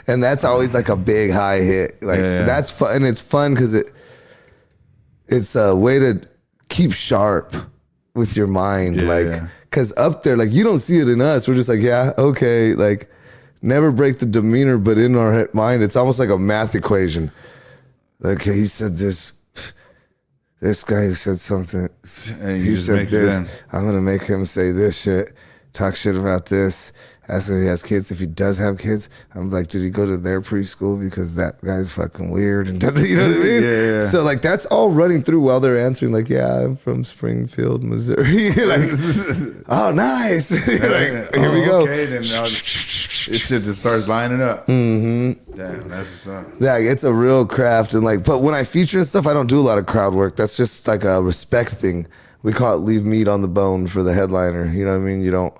And that's always like a big high hit. Like, that's fun. And it's fun because it's a way to keep sharp with your mind. Because up there, like, you don't see it in us. We're just like, yeah, okay. Like, never break the demeanor, but in our mind, it's almost like a math equation. Okay, he said this. This guy said something. And He said this. I'm going to make him say this shit. Talk shit about this. Ask him if he has kids. If he does have kids, I'm like, did he go to their preschool? Because that guy's fucking weird. And you know what I mean? Yeah. So like, that's all running through while they're answering. Like, yeah, I'm from Springfield, Missouri. Like, oh, nice. Like, here we go. Okay, then it shit just starts lining up. Mm-hmm. Damn, that's what's up. Yeah, it's a real craft. And like, but when I feature and stuff, I don't do a lot of crowd work. That's just like a respect thing. We call it leave meat on the bone for the headliner. You know what I mean?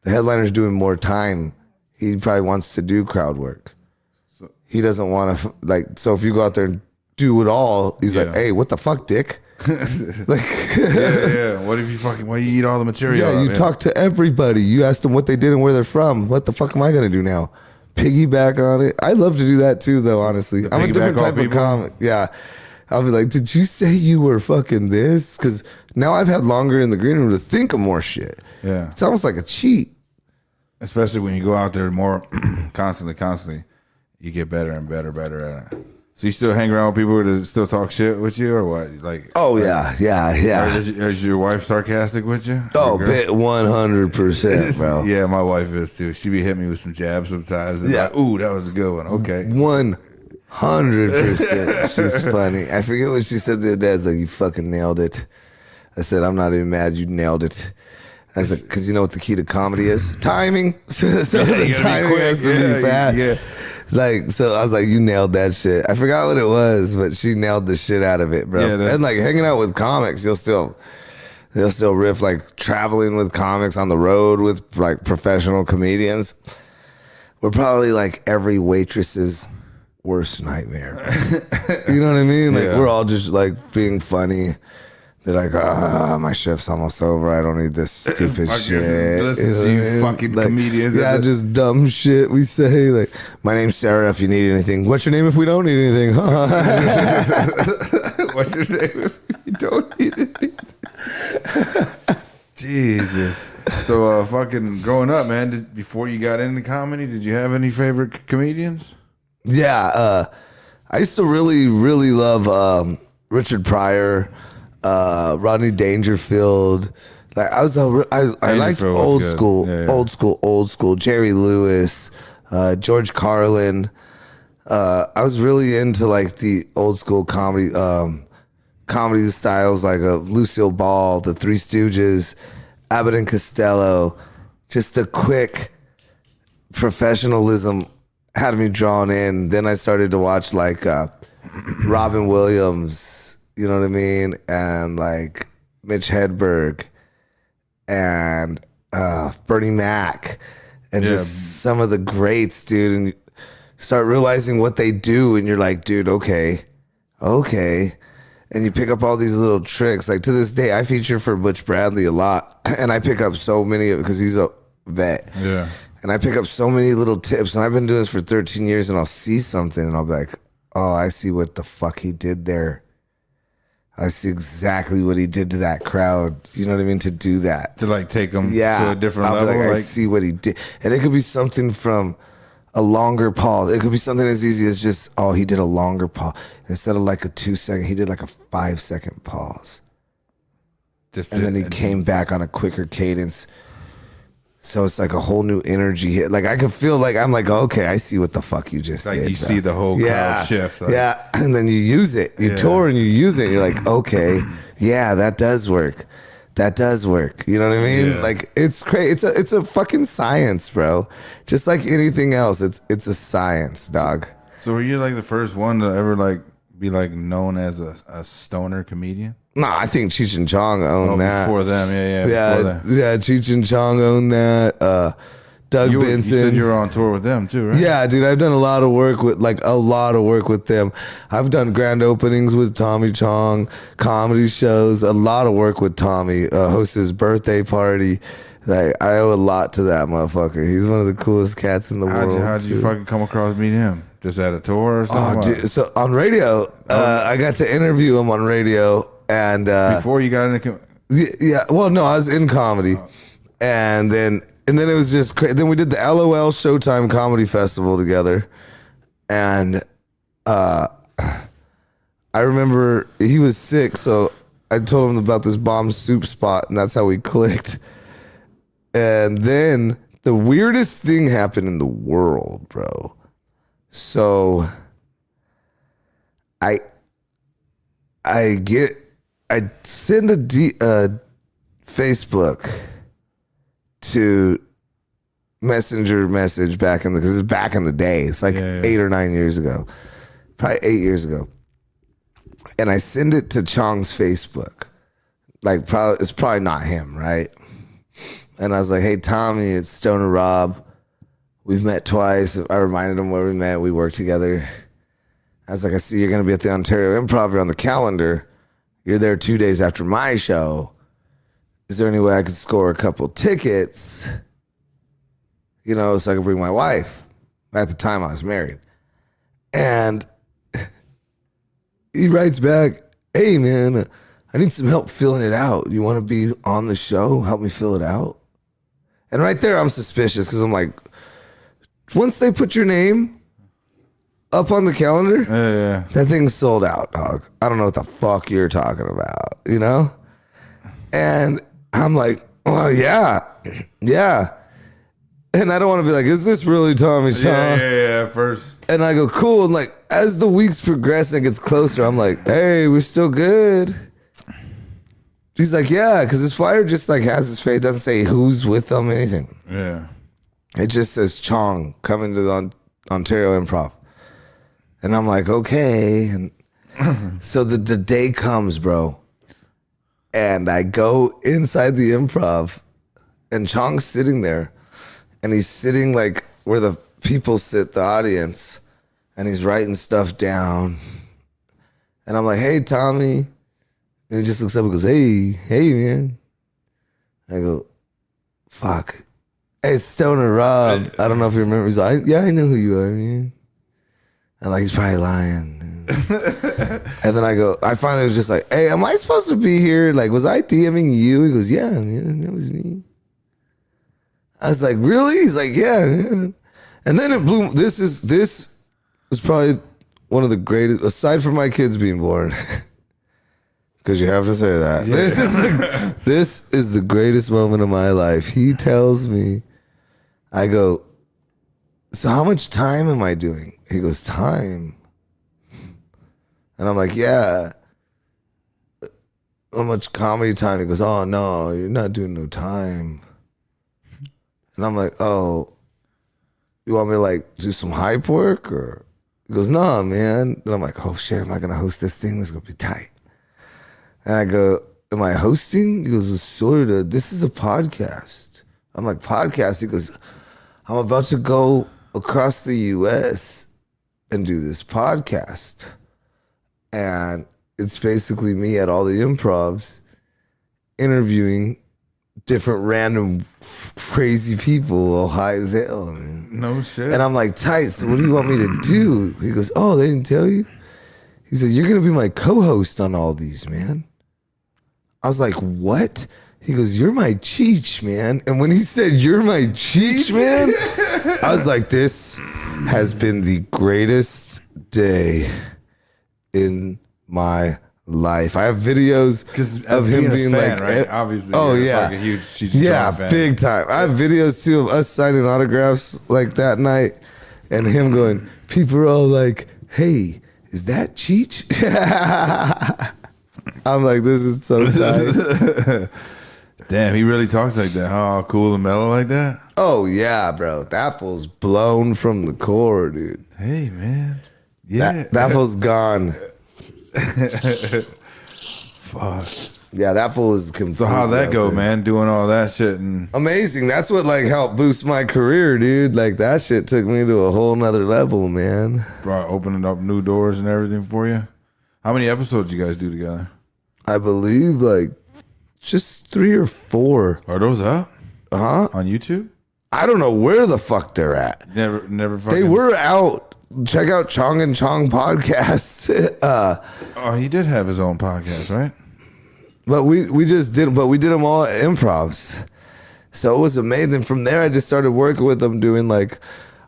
The headliner's doing more time. He probably wants to do crowd work. He doesn't want to, like, so if you go out there and do it all, he's like, hey, what the fuck, dick? Like, yeah. What if why you eat all the material? Yeah, you talk to everybody. You ask them what they did and where they're from. What the fuck am I going to do now? Piggyback on it. I love to do that too, though, honestly. I'm a different type of comic. Yeah. I'll be like, did you say you were fucking this? Because now I've had longer in the green room to think of more shit. Yeah. It's almost like a cheat. Especially when you go out there more constantly, you get better and better at it. So you still hang around with people that still talk shit with you or what? Like, oh, yeah. Is your wife sarcastic with you? Oh, 100%, bro. Yeah, my wife is too. She be hitting me with some jabs sometimes. And like, ooh, that was a good one. Okay. 100%. She's funny. I forget what she said the other day. I was like, you fucking nailed it. I said, I'm not even mad. You nailed it. I said, because you know what the key to comedy is? Timing. So the timing has to be fast. Yeah. Like, so I was like, you nailed that shit. I forgot what it was, but she nailed the shit out of it, bro. Yeah, and like hanging out with comics, they'll still riff, like traveling with comics on the road with like professional comedians. We're probably like every waitress's worst nightmare. You know what I mean? Like we're all just like being funny. They're like, my shift's almost over. I don't need this stupid shit. Listen to you fucking comedians. Yeah, just dumb shit we say. Like, my name's Sarah if you need anything. What's your name if we don't need anything? What's your name if you don't need anything? Jesus. So, fucking growing up, man, before you got into comedy, did you have any favorite comedians? Yeah, I used to really, really love Richard Pryor, Rodney Dangerfield. Like I liked old school, yeah. old school. Jerry Lewis, George Carlin. I was really into like the old school comedy styles like Lucille Ball, the Three Stooges, Abbott and Costello. Just the quick professionalism had me drawn in. Then I started to watch like Robin Williams, you know what I mean, and like Mitch Hedberg and Bernie Mac, and just some of the greats, dude. And you start realizing what they do, and you're like, dude, okay. And you pick up all these little tricks. Like to this day, I feature for Butch Bradley a lot, and I pick up so many of it because he's a vet. Yeah. And I pick up so many little tips, and I've been doing this for 13 years, and I'll see something, and I'll be like, oh, I see what the fuck he did there. I see exactly what he did to that crowd. You know what I mean? To do that. To like take them to a different I'll be level. Like, I see what he did. And it could be something from a longer pause. It could be something as easy as just, oh, he did a longer pause. Instead of like a 2 second, he did like a 5 second pause. And then he came back on a quicker cadence. So it's like a whole new energy hit. Like I could feel like I'm like, okay, I see what the fuck you just did. You see the whole crowd shift. Like. Yeah. And then you use it. You tour and you use it. And you're like, okay, yeah, that does work. That does work. You know what I mean? Yeah. Like it's crazy. It's a fucking science, bro. Just like anything else, it's a science, dog. So were you like the first one to ever like be like known as a stoner comedian? No, I think Cheech and Chong owned that. Before them, before them. Yeah, Cheech and Chong owned that. Doug Benson. You said you were on tour with them too, right? Yeah, dude, I've done a lot of work with them. I've done grand openings with Tommy Chong, comedy shows, a lot of work with Tommy, host his birthday party. Like I owe a lot to that motherfucker. He's one of the coolest cats in the world. How'd you fucking come across meeting him? Just at a tour or something? Oh, dude, so on radio, I got to interview him on radio. And before you got into well, no, I was in comedy, and then it was just crazy. Then we did the LOL Showtime Comedy Festival together, and I remember he was sick, so I told him about this bomb soup spot, and that's how we clicked. And then the weirdest thing happened in the world, bro. So I send a Facebook to Messenger message because it's back in the day. It's like 8 or 9 years ago, probably 8 years ago. And I send it to Chong's Facebook. Like it's probably not him, right? And I was like, hey, Tommy, it's Stoner Rob. We've met twice. I reminded him where we met. We worked together. I was like, I see you're going to be at the Ontario Improv. You're on the calendar. You're there 2 days after my show. Is there any way I could score a couple tickets, so I could bring my wife? At the time, I was married. And he writes back, hey, man, I need some help filling it out. You want to be on the show? Help me fill it out? And right there, I'm suspicious because I'm like, once they put your name up on the calendar, that thing's sold out, dog. I don't know what the fuck you're talking about, And I'm like, well, yeah. And I don't want to be like, is this really Tommy Chong? Yeah, first. And I go, cool. And like, as the weeks progress and it gets closer, I'm like, hey, we're still good. He's like, yeah, because his flyer just like has his face. It doesn't say who's with them, anything. Yeah. It just says Chong coming to the Ontario Improv. And I'm like, okay. And so the day comes, bro. And I go inside the Improv, and Chong's sitting there. And he's sitting like where the people sit, the audience. And he's writing stuff down. And I'm like, hey, Tommy. And he just looks up and goes, hey, man. I go, fuck. Hey, it's Stoner Rob. I don't know if you remember. He's like, yeah, I know who you are, man. And like, he's probably lying. And then I finally was just like, hey, am I supposed to be here? Like, was I DMing you? He goes, yeah, man, that was me. I was like, really? He's like, yeah, man. And then it blew. This was probably one of the greatest, aside from my kids being born. Because you have to say that. Yeah. This is the greatest moment of my life. He tells me, I go, so how much time am I doing? He goes, time. And I'm like, yeah. How much comedy time? He goes, oh, no, you're not doing no time. And I'm like, oh, you want me to like do some hype work? Or he goes, no, man. And I'm like, oh, shit, am I going to host this thing? This is going to be tight. And I go, am I hosting? He goes, well, sort of. This is a podcast. I'm like, podcast? He goes, I'm about to go across the U.S. and do this podcast. And it's basically me at all the improvs interviewing different random crazy people all high as hell. Man. No shit. And I'm like, tight, so what do you want me to do? He goes, oh, they didn't tell you? He said, you're going to be my co-host on all these, man. I was like, what? He goes, you're my cheech, man. And when he said, you're my cheech, man, I was like, this has been the greatest day in my life. I have videos of him being fan, like, right? Obviously, oh you're yeah, like a huge Cheech yeah, fan. big time. I have videos too of us signing autographs like that night, and him going, people are all like, hey, is that Cheech? I'm like, this is so tight. Damn, he really talks like that, huh? Cool and mellow like that? Oh yeah, bro. That fool's blown from the core, dude. Hey, man. Yeah. That fool's gone. Fuck. Yeah, that fool is completely. So how'd that out go, there. man? Doing all that shit and Amazing. That's what like helped boost my career, dude. Like that shit took me to a whole nother level, man. brought opening up new doors and everything for you. How many episodes you guys do together? I believe like just 3 or 4. Are those up Huh? on YouTube? I don't know where the fuck they're at. Never. Fucking, They were out. Check out Chong and Chong podcast. Oh, he did have his own podcast, right? But we just did. But we did them all at improvs. So it was amazing. From there, I just started working with him, doing like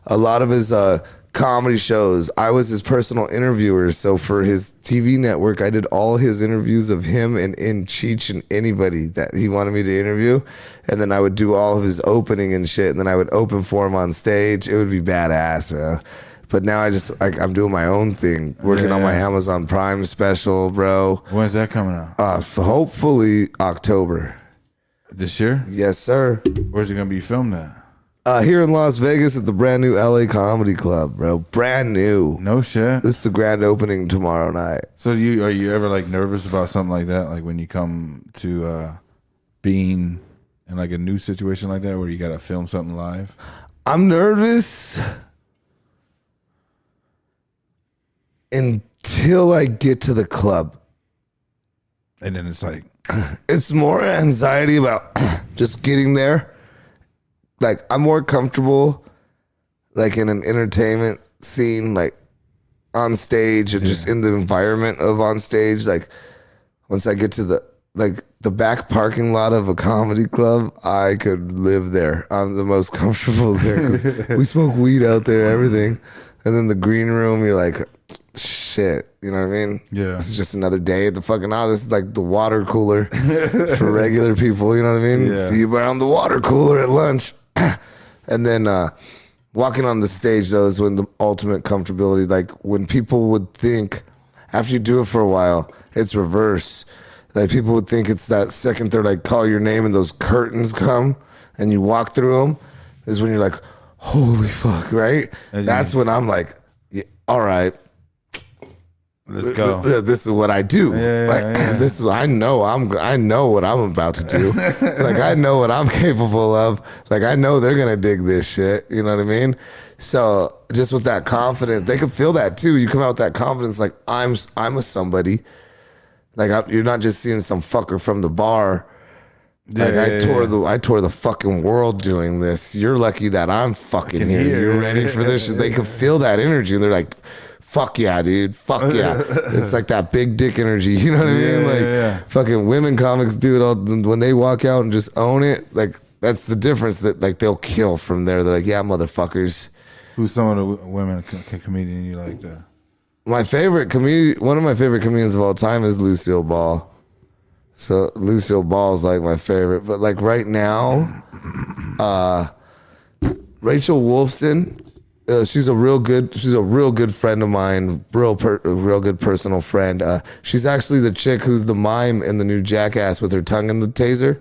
a lot of his comedy shows. I was his personal interviewer. So for his TV network, I did all his interviews of him and Cheech and anybody that he wanted me to interview. And then I would do all of his opening and shit. And then I would open for him on stage. It would be badass, bro. But now I just like I'm doing my own thing, working on my Amazon Prime special, bro. When's that coming out? Hopefully October. This year? Yes, sir. Where's it gonna be filmed at? Here in Las Vegas at the brand new LA Comedy Club, bro. Brand new. No shit. This is the grand opening tomorrow night. So are you ever like nervous about something like that? Like when you come to being in like a new situation like that where you gotta film something live? I'm nervous until I get to the club. And then it's like It's more anxiety about just getting there. Like I'm more comfortable like in an entertainment scene, like on stage and just in the environment of on stage. Like once I get to the back parking lot of a comedy club, I could live there. I'm the most comfortable there 'cause we smoke weed out there, everything. And then the green room, you're like, shit, you know what I mean? Yeah. This is just another day at the fucking, this is like the water cooler for regular people, you know what I mean? Yeah. See you around the water cooler at lunch. And then walking on the stage, though, is when the ultimate comfortability, like when people would think, after you do it for a while, it's reverse. Like people would think it's that second, third, like call your name and those curtains come and you walk through them, is when you're like, holy fuck, right? That's when I'm like, yeah, all right. let's go. This is what I do. Yeah. This is I know what I'm about to do. Like I know what I'm capable of. Like I know they're gonna dig this shit. You know what I mean? So just with that confidence, they can feel that too. You come out with that confidence, like I'm a somebody. Like you're not just seeing some fucker from the bar. Like I tore the fucking world doing this. You're lucky that I'm fucking here. You're ready for this shit. They can feel that energy and they're like, fuck yeah, dude. Fuck yeah. It's like that big dick energy. You know what I mean? Like fucking women comics do it all when they walk out and just own it. Like that's the difference that like they'll kill from there. They're like, yeah, motherfuckers. Who's some of the women comedian you like that? My favorite comedian, one of my favorite comedians of all time is Lucille Ball. So Lucille Ball is like my favorite, but like right now, Rachel Wolfson, she's a real good friend of mine, real good personal friend. She's actually the chick who's the mime in the new Jackass with her tongue in the taser.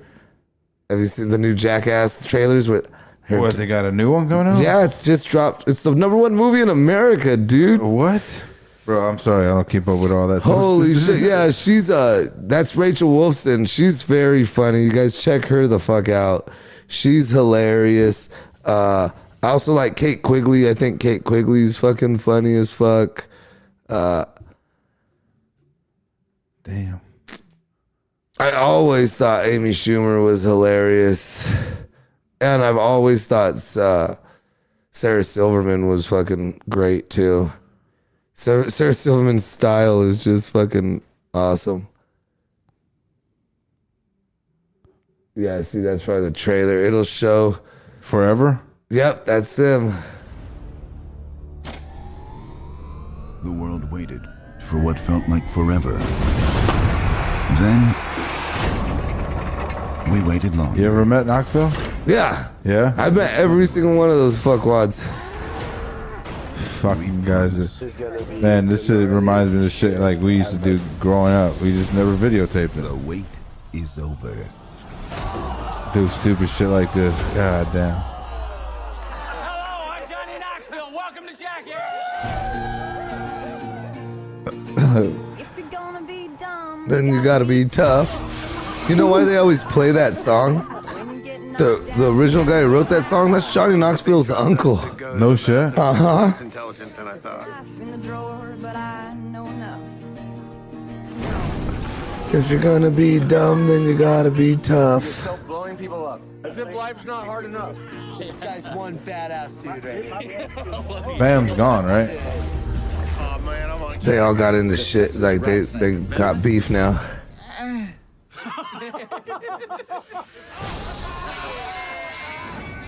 Have you seen the new Jackass trailers with her? What, they got a new one coming out? Yeah, it's just dropped. It's the #1 movie in America, dude. What? Bro, I'm sorry, I don't keep up with all that stuff. Holy shit. Yeah, she's that's Rachel Wolfson. She's very funny. You guys check her the fuck out. She's hilarious. I also like Kate Quigley. I think Kate Quigley's fucking funny as fuck. Damn. I always thought Amy Schumer was hilarious. And I've always thought Sarah Silverman was fucking great too. Sarah Silverman's style is just fucking awesome. Yeah, see, that's probably the trailer. It'll show. Forever? Yep, that's him. The world waited for what felt like forever. Then, we waited long. You ever met Knoxville? Yeah. Yeah? I've met every single one of those fuckwads. Fucking guys. Man, this shit reminds me of the shit like we used to do growing up. We just never videotaped The it. wait is over. Do stupid shit like this. God damn. Hello, I'm Johnny Knoxville. Welcome to Jackass. If you're gonna be dumb, Then you gotta be tough. You know why they always play that song? The original guy who wrote that song, that's Johnny Knoxville's uncle. No shit? Uh-huh. Intelligent than I thought. in the drawer, but I know enough to know. If you're gonna be dumb, then you gotta be tough. Blowing people up. As if life's not hard enough. This guy's one badass dude right here. Bam's gone, right? Oh man, I'm on. They all got into shit, like they got beef now.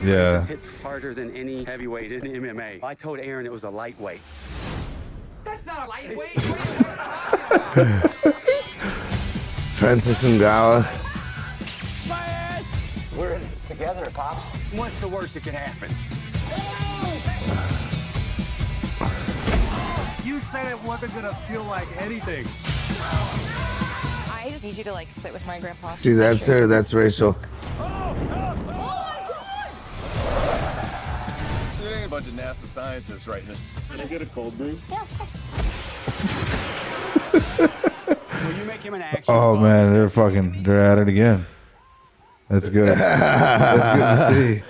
Yeah. It's harder than any heavyweight in MMA. I told Aaron it was a lightweight. That's not a lightweight. Francis Ngannou. We're in this together, Pops. What's the worst that could happen? You said it wasn't gonna feel like anything. I just need you to like sit with my grandpa. See, that's her, that's Rachel. It ain't a bunch of NASA scientists writing this. Can I get a cold brew? Will you make him an action? Oh man, they're at it again. That's good. That's good to see.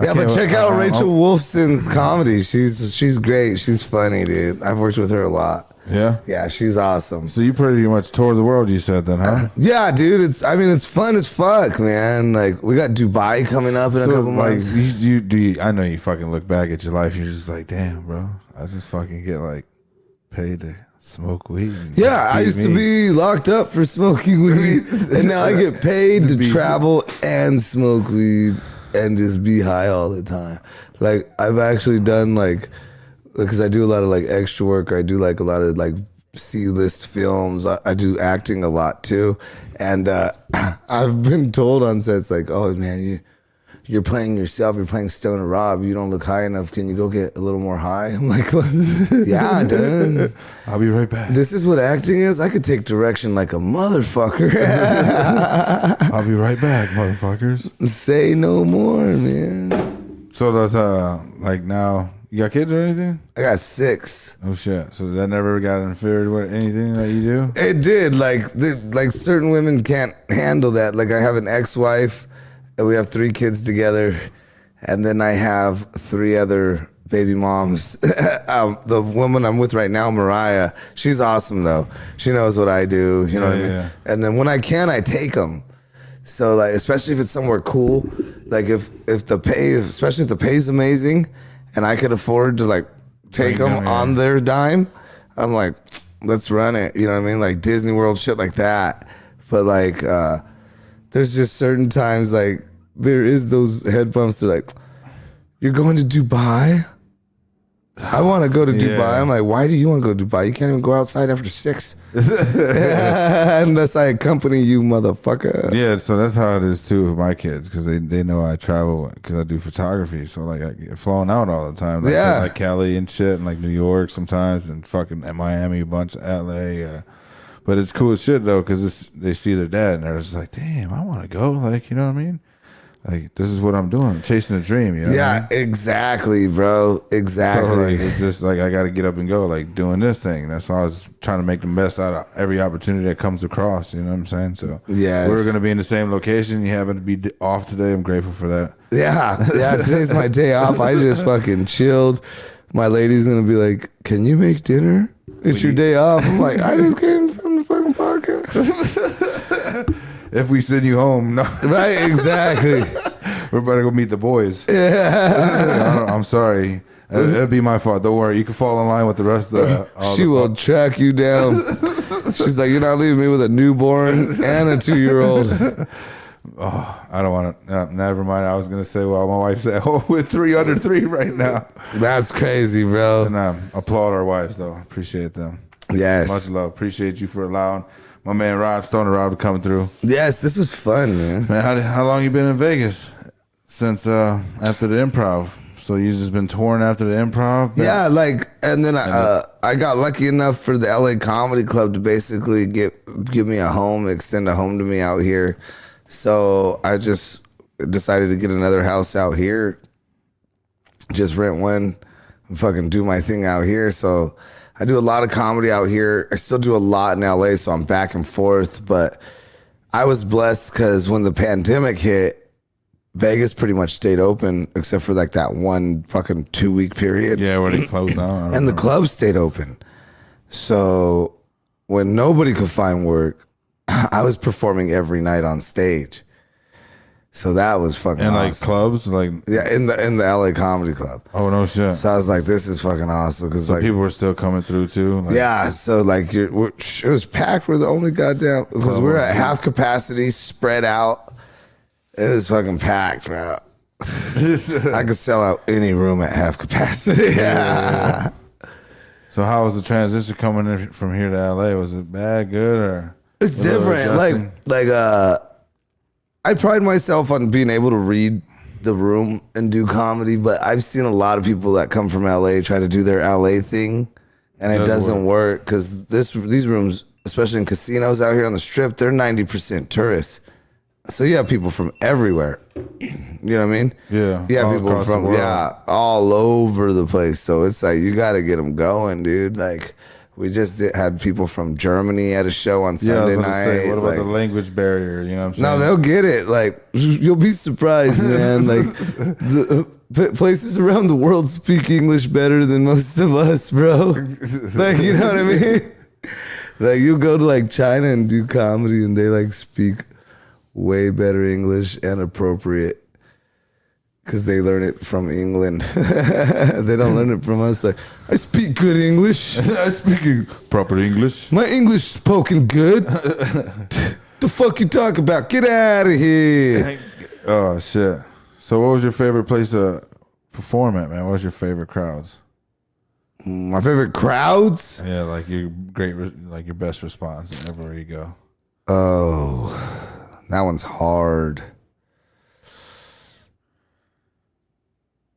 Yeah, but check out Rachel Wolfson's comedy. She's great. She's funny, dude. I've worked with her a lot. Yeah? Yeah, she's awesome. So you pretty much toured the world, you said then, huh? Yeah, dude. It's fun as fuck, man. Like we got Dubai coming up in a couple months. I know you fucking look back at your life, you're just like, damn, bro. I just fucking get like paid to smoke weed. Yeah, I used to be locked up for smoking weed, and now I get paid to travel and smoke weed and just be high all the time. Like I've actually done like, because I do a lot of like extra work. I do like a lot of like C-list films. I do acting a lot too, and I've been told on sets like, oh man, you're playing yourself. You're playing Stoner Rob. You don't look high enough. Can you go get a little more high? I'm like, yeah, dude. I'll be right back. This is what acting is. I could take direction like a motherfucker. I'll be right back, motherfuckers. Say no more, man. So does like now you got kids or anything? I got 6. Oh shit. So that never got interfered with anything that you do? It did. Like certain women can't handle that. Like I have an ex-wife and we have 3 kids together, and then I have 3 other baby moms. The woman I'm with right now, Mariah, she's awesome though. She knows what I do. You know what I mean? Yeah. And then when I can, I take them. So like, especially if it's somewhere cool, like if the pay, especially if the pay's amazing, and I could afford to like take them on their dime, I'm like, let's run it. You know what I mean? Like Disney World shit like that. But like, there's just certain times like there is those head bumps. They're like, you're going to Dubai? I want to go to Dubai. I'm like, why do you want to go to Dubai? You can't even go outside after 6. Unless I accompany you, motherfucker. Yeah, so that's how it is too with my kids because they know I travel because I do photography. So like I get flown out all the time. Like Cali and shit, and like New York sometimes, and fucking at Miami a bunch, LA. But it's cool as shit though because they see their dad and they're just like, damn, I want to go. Like, you know what I mean? Like, this is what I'm doing. I'm chasing a dream, you know what I mean? Exactly, bro. Exactly. So, like, it's just like I got to get up and go, like, doing this thing. That's why I was trying to make the best out of every opportunity that comes across, you know what I'm saying? So, yes. We're going to be in the same location. You happen to be off today. I'm grateful for that. Yeah, today's my day off. I just fucking chilled. My lady's going to be like, can you make dinner? It's your day off. I'm like, I just came from the fucking podcast. If we send you home, no. Right, exactly. We're about to go meet the boys. Yeah. I'm sorry. It'll be my fault. Don't worry. You can fall in line with the rest of She will track you down. She's like, you're not leaving me with a newborn and a 2-year-old. Oh, I don't want to. Never mind. I was going to say, well, my wife's at home with 3 under 3 right now. That's crazy, bro. And applaud our wives, though. Appreciate them. Yes. Much love. Appreciate you for allowing my man Rob, Stoner Rob, to come through. Yes, this was fun, man. Man, how long you been in Vegas? Since after the improv. So you just been touring after the improv? Yeah, like, and then I got lucky enough for the LA Comedy Club to basically give me a home, extend a home to me out here. So I just decided to get another house out here, just rent one, and fucking do my thing out here. So I do a lot of comedy out here. I still do a lot in LA, so I'm back and forth. But I was blessed because when the pandemic hit, Vegas pretty much stayed open except for like that one fucking 2-week period. Yeah, where they closed down. And the clubs stayed open. So when nobody could find work, I was performing every night on stage. So that was fucking awesome. Like clubs? Like yeah, in the LA Comedy Club. Oh, no shit. So I was like, this is fucking awesome. Cause so like, people were still coming through too? Like, yeah, so like it was packed. We're the only goddamn, because we're at half capacity, spread out. It was fucking packed, bro. I could sell out any room at half capacity. Yeah. So how was the transition coming in from here to LA? Was it bad, good, or? It's different. Like I pride myself on being able to read the room and do comedy, but I've seen a lot of people that come from LA try to do their LA thing, and it doesn't work because these rooms, especially in casinos out here on the Strip, they're 90% tourists. So you have people from everywhere. You know what I mean? Yeah. You have people from all over the place. So it's like you got to get them going, dude. Like we just had people from Germany at a show on Sunday night. Say, what about the language barrier? You know what I'm saying? No, they'll get it. Like you'll be surprised, man. Like the places around the world speak English better than most of us, bro. Like you know what I mean? Like you'll go to like China and do comedy, and they like speak way better English and appropriate because they learn it from England. They don't learn it from us. Like, I speak good English. I speak proper English. My English spoken good. The fuck you talk about? Get out of here. Oh, shit. So what was your favorite place to perform at, man? What was your favorite crowds? My favorite crowds? Yeah, like your best response everywhere you go. Oh, that one's hard.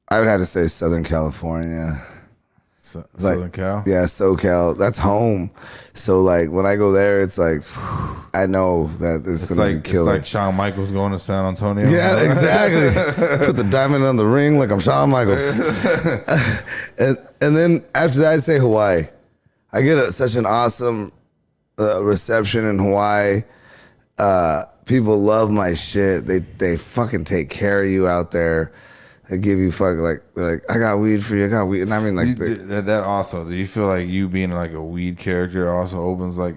I would have to say Southern California. Southern Cal? Yeah, SoCal. That's home. So like when I go there, it's like I know that it's gonna be killer. It's like Shawn Michaels going to San Antonio. Yeah, exactly. Put the diamond on the ring like I'm Shawn Michaels. and then after that, I'd say Hawaii. I get such an awesome reception in Hawaii. People love my shit. They fucking take care of you out there. They give you like I got weed for you. I got weed, and I mean like that also. Do you feel like you being like a weed character also opens like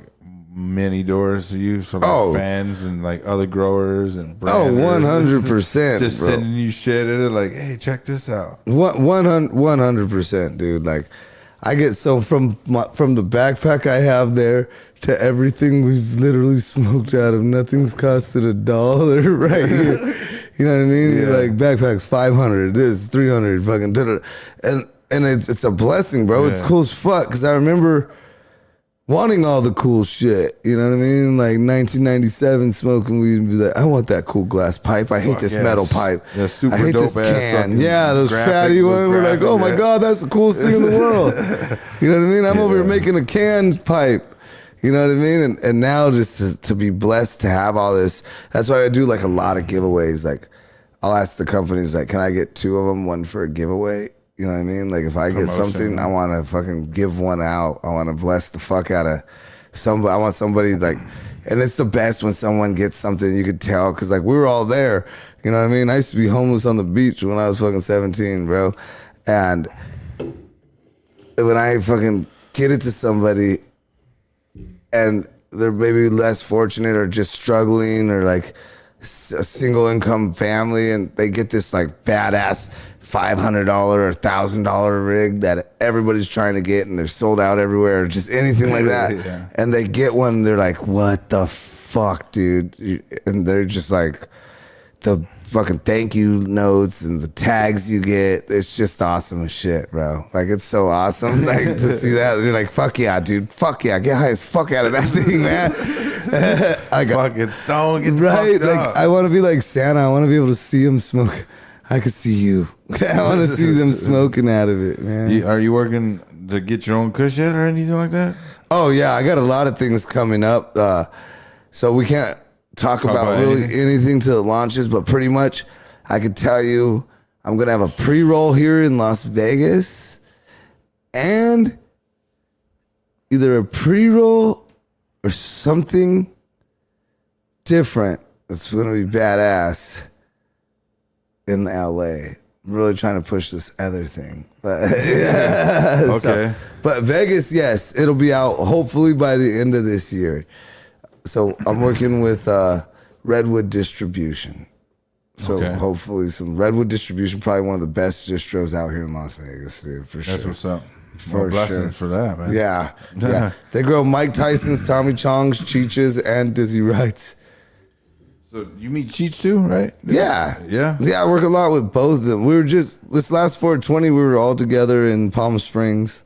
many doors to you for like fans and like other growers and branders? 100%. Just bro. sending you shit and like, hey, check this out. 100%, dude. Like I get so from the backpack I have there to everything we've literally smoked out of. Nothing's costed $1 right here. You know what I mean? Yeah. Like backpacks 500, this 300, fucking and it's a blessing, bro. Yeah. It's cool as fuck because I remember wanting all the cool shit, you know what I mean? Like 1997, smoking weed and be like, I want that cool glass pipe. I hate this metal pipe. Yeah, super I hate dope this ass can. fucking Yeah, those graphic, fatty ones. We're like, graphic, oh my yeah. God, that's the coolest thing in the world. You know what I mean? I'm over here making a canned pipe. You know what I mean? And now just to be blessed to have all this. That's why I do like a lot of giveaways. Like I'll ask the companies, like, can I get 2 of them, one for a giveaway? You know what I mean? Like if I get something, I want to fucking give one out. I want to bless the fuck out of somebody. I want somebody like, and it's the best when someone gets something you could tell because like we were all there. You know what I mean? I used to be homeless on the beach when I was fucking 17, bro. And when I fucking get it to somebody and they're maybe less fortunate or just struggling or like a single income family and they get this like badass $500 or $1,000 rig that everybody's trying to get and they're sold out everywhere or just anything like that. Yeah. And they get one and they're like, what the fuck, dude? And they're just like, the fucking thank you notes and the tags you get, it's just awesome as shit, bro. Like it's so awesome like to see that. You're like, fuck yeah, dude. Fuck yeah. Get high as fuck out of that thing, man. I got Fucking stone, get right. fucked Like up. I want to be like Santa. I want to be able to see him smoke. I could see you. I want to see them smoking out of it, man. Are you working to get your own kush yet or anything like that? Oh yeah, I got a lot of things coming up. So we can't talk about really anything till it launches, but pretty much I could tell you I'm gonna have a pre-roll here in Las Vegas and either a pre-roll or something different that's gonna be badass in LA. I'm really trying to push this other thing. But Okay. But Vegas, yes, it'll be out hopefully by the end of this year. So I'm working with Redwood Distribution. So hopefully some Redwood Distribution, probably one of the best distros out here in Las Vegas, dude, for sure. That's what's up. For blessings for that, man. Yeah. Yeah. They grow Mike Tyson's, Tommy Chong's, Cheech's, and Dizzy Wright's. So you meet Cheech too, right? Yeah. Yeah? Yeah, I work a lot with both of them. We were just, this last 420, we were all together in Palm Springs.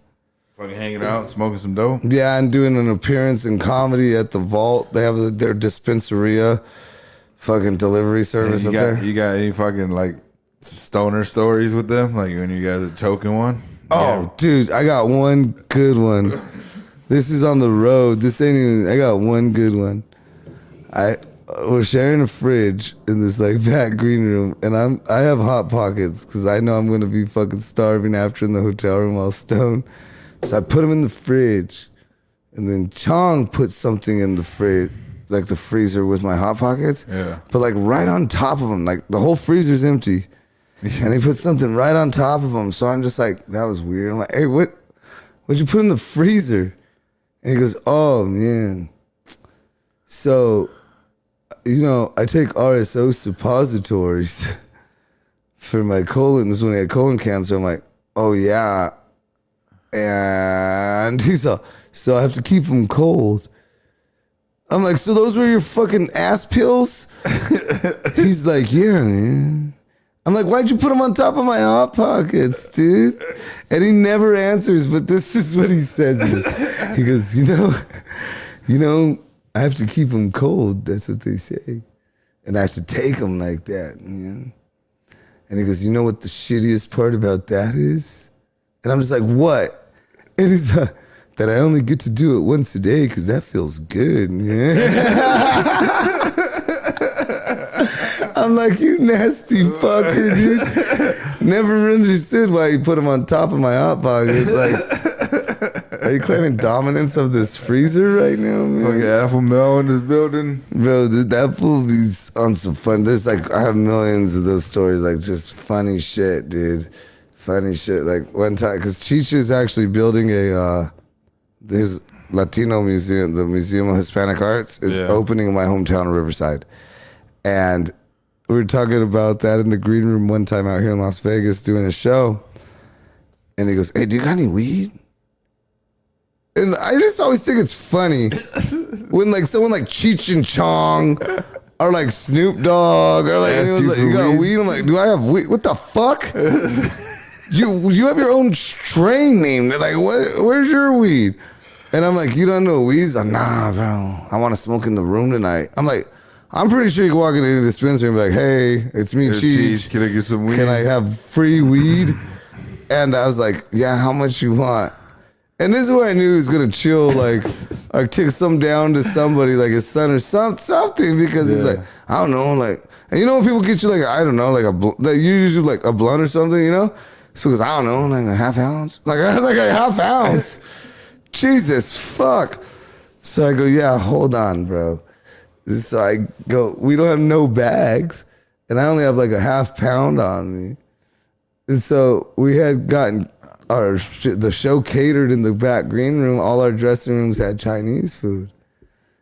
Fucking hanging out, smoking some dope. Yeah, and doing an appearance in comedy at the Vault. They have their dispensaria fucking delivery service up there. You got any fucking like stoner stories with them? Like when you guys are toking one? Oh, dude, I got one good one. This is on the road. This ain't even, I got one good one. We're sharing a fridge in this like back green room, and I have hot pockets because I know I'm gonna be fucking starving after in the hotel room while stoned. So I put them in the fridge, and then Chong put something in the fridge, like the freezer with my hot pockets. Yeah. But like right on top of them, like the whole freezer's empty, and he put something right on top of them. So I'm just like, that was weird. I'm like, hey, what'd you put in the freezer? And he goes, oh man. So, you know, I take RSO suppositories for my colon. This is when I had colon cancer. I'm like, oh yeah. And he's all, so I have to keep them cold. I'm like, so those were your fucking ass pills? He's like, yeah, man. I'm like, why'd you put them on top of my hot pockets, dude? And he never answers, but this is what he says. He goes, you know, I have to keep them cold. That's what they say. And I have to take them like that, man. And he goes, you know what the shittiest part about that is? And I'm just like, what? And he's like, that I only get to do it once a day because that feels good, man. I'm like, you nasty fucker, dude. Never understood why you put them on top of my hot pockets. Like, Are you claiming dominance of this freezer right now, man? Fucking alpha male in this building. Bro, that fool be on some fun. There's like, I have millions of those stories, like just funny shit, dude. Funny shit. Like one time, because Cheech is actually building his Latino museum, the Museum of Hispanic Arts, is opening in my hometown of Riverside. And we were talking about that in the green room one time out here in Las Vegas doing a show. And he goes, hey, do you got any weed? And I just always think it's funny when like someone like Cheech and Chong or like Snoop Dogg or like, you got weed? I'm like, do I have weed? What the fuck? you have your own strain name. They're like, where's your weed? And I'm like, you don't know weed? He's like, nah, bro. I want to smoke in the room tonight. I'm like, I'm pretty sure you can walk into the dispensary and be like, hey, it's me, Cheech. Can I get some weed? Can I have free weed? And I was like, yeah, how much you want? And this is where I knew he was going to chill, like, or kick some down to somebody, like his son or something, because he's like, I don't know, like, and you know when people get you, like, I don't know, like, you usually like a blunt or something, you know? So he goes, I don't know, like a half ounce? Like a half ounce. Jesus, fuck. So I go, yeah, hold on, bro. So I go, we don't have no bags, and I only have like a half pound on me. And so we had gotten the show catered in the back green room. All our dressing rooms had Chinese food.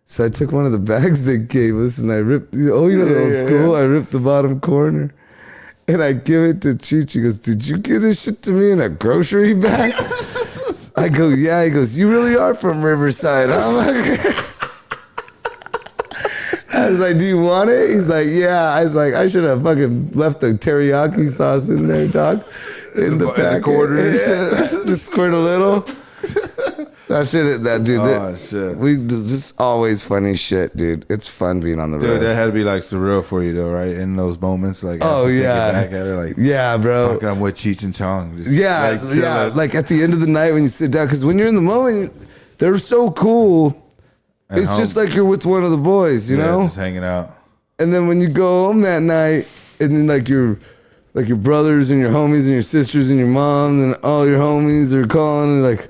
So I took one of the bags they gave us and I ripped, the old school, I ripped the bottom corner. And I give it to Cheech. He goes, did you give this shit to me in a grocery bag? I go, yeah. He goes, you really are from Riverside, huh? I was like, do you want it? He's like, yeah. I was like, I should have fucking left the teriyaki sauce in there, dog. In the packet. Quarter and shit. Just squirt a little. That dude. Shit. We just always funny shit, dude. It's fun being on the road. Dude, that had to be like surreal for you though, right? In those moments, like back at it, like bro. Fucking, I'm with Cheech and Chong. Just, like at the end of the night when you sit down, because when you're in the moment, they're so cool. It's home. Just like you're with one of the boys, you know? Just hanging out. And then when you go home that night, and then like your brothers and your homies and your sisters and your mom and all your homies are calling and like,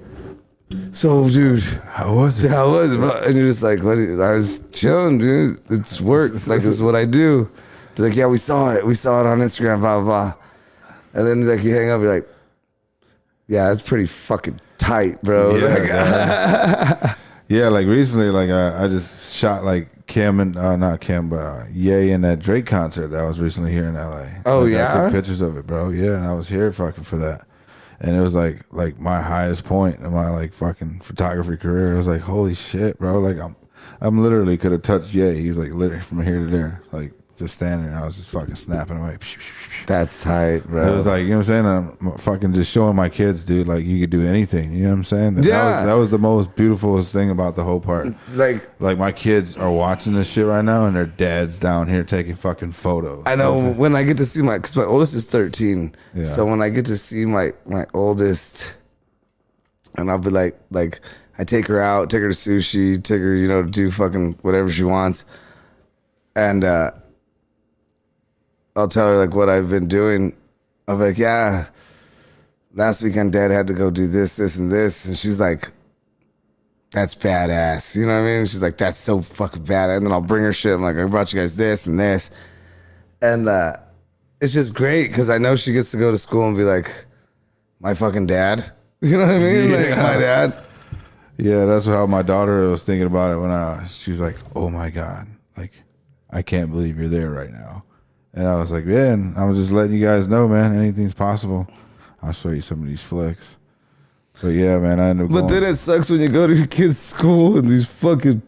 so dude, how was it? And you're just like, what? I was chilling, dude. It's work. Like, this is what I do. They're like, yeah, we saw it on Instagram, blah, blah, blah. And then like you hang up, you're like, yeah, it's pretty fucking tight, bro. Yeah, like recently, like I just shot like Kim and not Kim, but Ye in that Drake concert that was recently here in LA. Oh, like, yeah? I took pictures of it, bro. Yeah, and I was here fucking for that. And it was like my highest point in my like fucking photography career. It was like, holy shit, bro. Like I'm literally could have touched Ye. He's like literally from here to there. Like just standing there. I was just fucking snapping away. That's tight, bro. It was like, you know what I'm saying? I'm fucking just showing my kids, dude, like you could do anything. You know what I'm saying? That was the most beautifulest thing about the whole part. Like my kids are watching this shit right now and their dad's down here taking fucking photos. I know when I get to see because my oldest is 13. Yeah. So when I get to see my oldest, and I'll be like I take her out, take her to sushi, take her, to do fucking whatever she wants. And I'll tell her like what I've been doing. I'm like, yeah, last weekend Dad had to go do this, and this. And she's like, that's badass. You know what I mean? She's like, that's so fucking badass. And then I'll bring her shit. I'm like, I brought you guys this and this. And it's just great because I know she gets to go to school and be like, my fucking dad. You know what I mean? Yeah. Like, my dad. Yeah, that's how my daughter was thinking about it when she was like, oh my God, like, I can't believe you're there right now. And I was like, man, I was just letting you guys know, man, anything's possible. I'll show you some of these flicks. But yeah, man, I ended up But then it sucks when you go to your kid's school and these fucking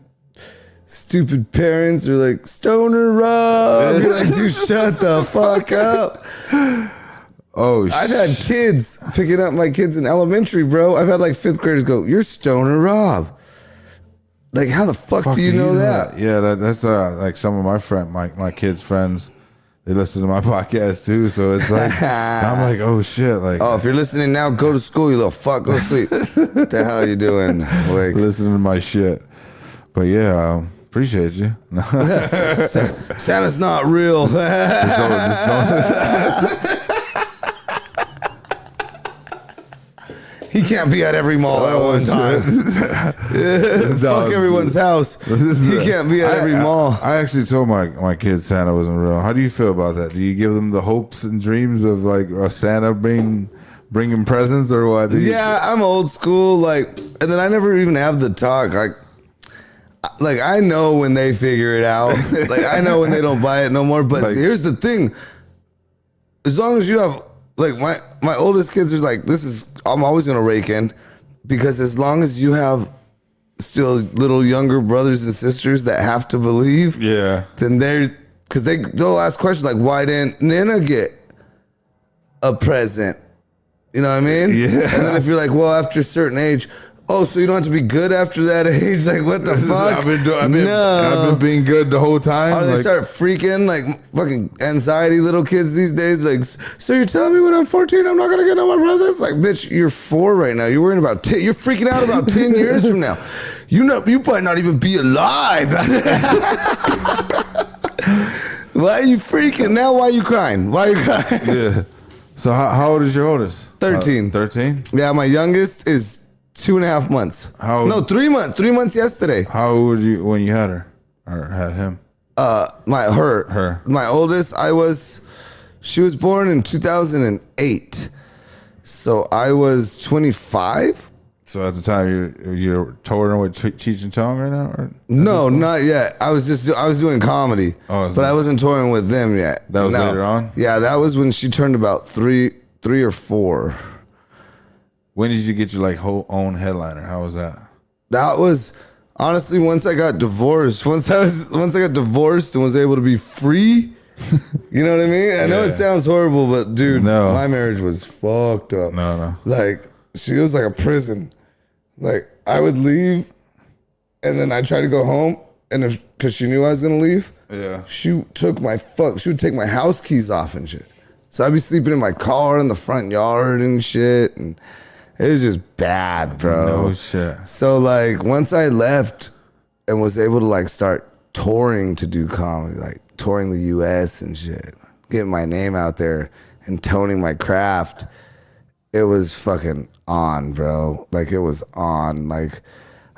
stupid parents are like, Stoner Rob. You're like, dude, shut the fuck up. Oh, I've had kids picking up my kids in elementary, bro. I've had like 5th graders go, you're Stoner Rob. Like, how the fuck do you know that? Yeah, that's like some of my kids' friends. They listen to my podcast too, so it's like I'm like, oh shit, like. Oh, if you're listening now, go to school, you little fuck. Go to sleep. What the hell are you doing? Like, listening to my shit. But yeah, appreciate you. Santa's not real. He can't be at every mall at one time. Fuck everyone's house. He can't be at every mall. I actually told my kids Santa wasn't real. How do you feel about that? Do you give them the hopes and dreams of like Santa bringing presents or what? Yeah, I'm old school. Like, and then I never even have the talk. Like I know when they figure it out. Like I know when they don't buy it no more. But like, here's the thing: as long as you have, like my oldest kids are like, I'm always gonna rake in, because as long as you have still little younger brothers and sisters that have to believe, then because they'll ask questions like, why didn't Nana get a present? You know what I mean? Yeah. And then if you're like, well, after a certain age. Oh, so you don't have to be good after that age? Like, what the fuck? I've been being good the whole time. Or they start freaking, like, fucking anxiety little kids these days. Like, so you're telling me when I'm 14 I'm not going to get all my presents? Like, bitch, you're 4 right now. You're worrying about you're freaking out about 10 years from now. You might not even be alive. Why are you freaking? Now why are you crying? Why are you crying? Yeah. So how old is your oldest? 13. 13? Yeah, my youngest is 2.5 months. 3 months. 3 months yesterday. How old were you when you had her or had him? Her. My oldest, she was born in 2008. So I was 25. So at the time you're touring with Cheech and Chong right now? Or no, not yet. I was doing comedy, but I wasn't touring with them yet. That was later on? Yeah, that was when she turned about 3 or 4. When did you get your like whole own headliner? How was that? That was honestly once I got divorced. Once I got divorced and was able to be free. You know what I mean? I know it sounds horrible, but dude, my marriage was fucked up. No. Like she was like a prison. Like I would leave, and then I'd try to go home, and because she knew I was gonna leave, she would take my house keys off and shit. So I'd be sleeping in my car in the front yard and shit, and it was just bad, bro. No shit. So like once I left and was able to like start touring to do comedy, like touring the US and shit, getting my name out there and toning my craft, it was fucking on, bro. Like it was on. Like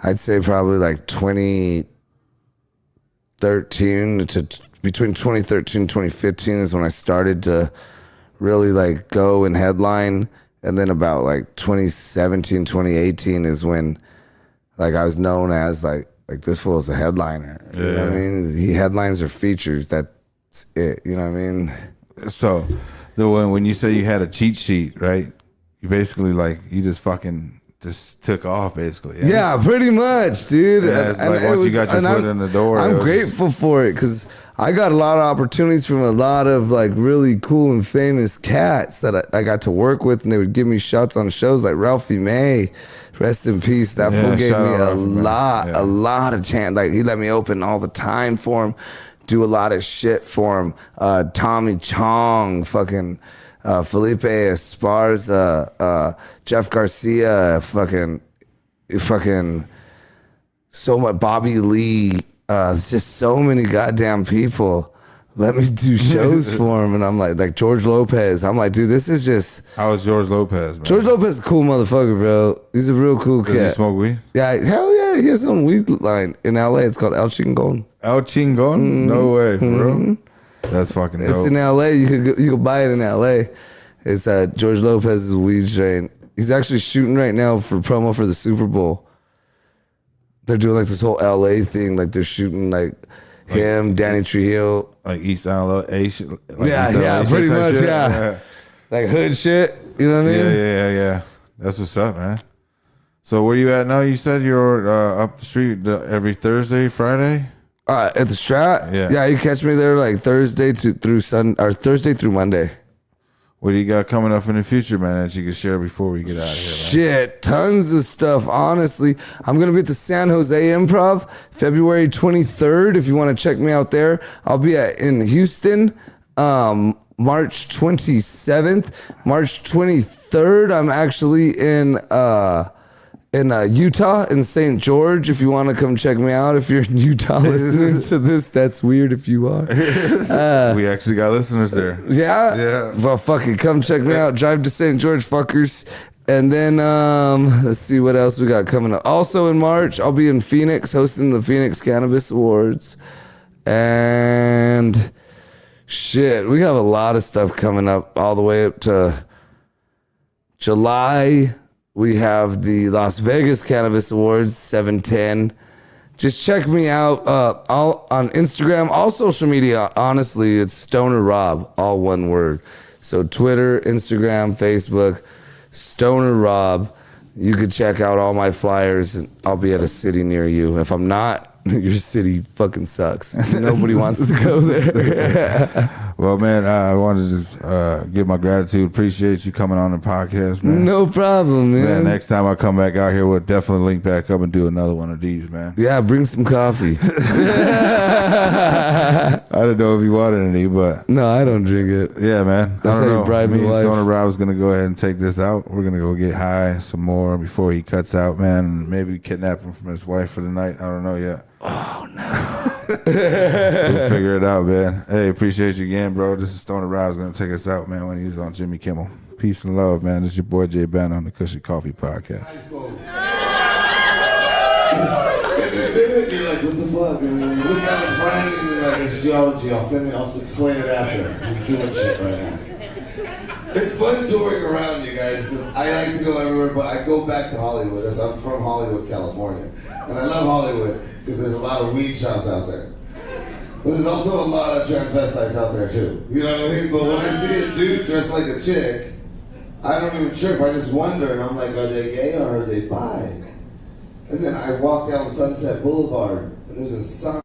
I'd say probably like 2013 to between 2013 and 2015 is when I started to really like go and headline. And then about like 2017, 2018 is when like I was known as like this fool is a headliner. You know what I mean? He headlines or features. That's it. You know what I mean? So when you say you had a cheat sheet, right? You basically like you just took off basically. Yeah, pretty much, dude. Yeah, it's like once you got your foot in the door. I'm grateful for it because I got a lot of opportunities from a lot of like really cool and famous cats that I got to work with, and they would give me shots on shows like Ralphie May, rest in peace. That fool gave me a lot of chance. Like he let me open all the time for him, do a lot of shit for him. Tommy Chong, fucking Felipe Esparza, Jeff Garcia, fucking so much, Bobby Lee. It's just so many goddamn people let me do shows for him, and I'm like George Lopez. I'm like, dude, this is just. How was George Lopez, bro? George Lopez is a cool motherfucker, bro. He's a real cool cat. Does he smoke weed? Yeah, hell yeah. He has some weed line in LA. It's called El Chingon. El Chingon? No way, bro. That's fucking dope. It's in LA. You could buy it in LA. It's George Lopez's weed strain. He's actually shooting right now for promo for the Super Bowl. They're doing like this whole LA thing. Like they're shooting like him, Danny Trujillo. Like East LA. Like yeah, pretty much, yeah. Like hood shit. You know what I mean? Yeah. That's what's up, man. So where you at now? You said you're up the street every Thursday, Friday? At the Strat? Yeah, you catch me there like Thursday through Monday. What do you got coming up in the future, man, that you can share before we get out of here, man? Shit, tons of stuff, honestly. I'm going to be at the San Jose Improv February 23rd. If you want to check me out there, I'll be in Houston March 27th. March 23rd, I'm actually in Utah, in St. George. If you want to come check me out, if you're in Utah listening to this, that's weird if you are. We actually got listeners there. Yeah? Well, fucking come check me out. Drive to St. George, fuckers. And then let's see what else we got coming up. Also in March, I'll be in Phoenix hosting the Phoenix Cannabis Awards. And shit, we have a lot of stuff coming up all the way up to July. We have the Las Vegas Cannabis Awards, 7/10. Just check me out all on Instagram, all social media. Honestly, it's Stoner Rob, all one word. So Twitter, Instagram, Facebook, Stoner Rob. You could check out all my flyers, and I'll be at a city near you. If I'm not, your city fucking sucks. Nobody wants to go there. Well, man, I want to just give my gratitude. Appreciate you coming on the podcast, man. No problem, man. Next time I come back out here, we'll definitely link back up and do another one of these, man. Yeah, bring some coffee. I didn't know if you wanted any, but... No, I don't drink it. Yeah, man. That's I don't how know. you bribe Me your and wife. Stoner Rob's going to go ahead and take this out. We're going to go get high some more before he cuts out, man. And maybe kidnap him from his wife for the night. I don't know yet. Oh, no. We'll figure it out, man. Hey, appreciate you again, bro. This is Stoner Rob's going to take us out, man, when he was on Jimmy Kimmel. Peace and love, man. This is your boy Jay Banner on the KUSH&Coffee podcast. You're like, what the fuck? And you look at a friend and you're like, it's geology. I'll explain it after. He's doing shit right now. It's fun touring around, you guys. I like to go everywhere, but I go back to Hollywood. I'm from Hollywood, California. And I love Hollywood because there's a lot of weed shops out there. But there's also a lot of transvestites out there, too. You know what I mean? But when I see a dude dressed like a chick, I don't even trip. I just wonder, and I'm like, are they gay or are they bi? And then I walk down Sunset Boulevard, and there's a sign.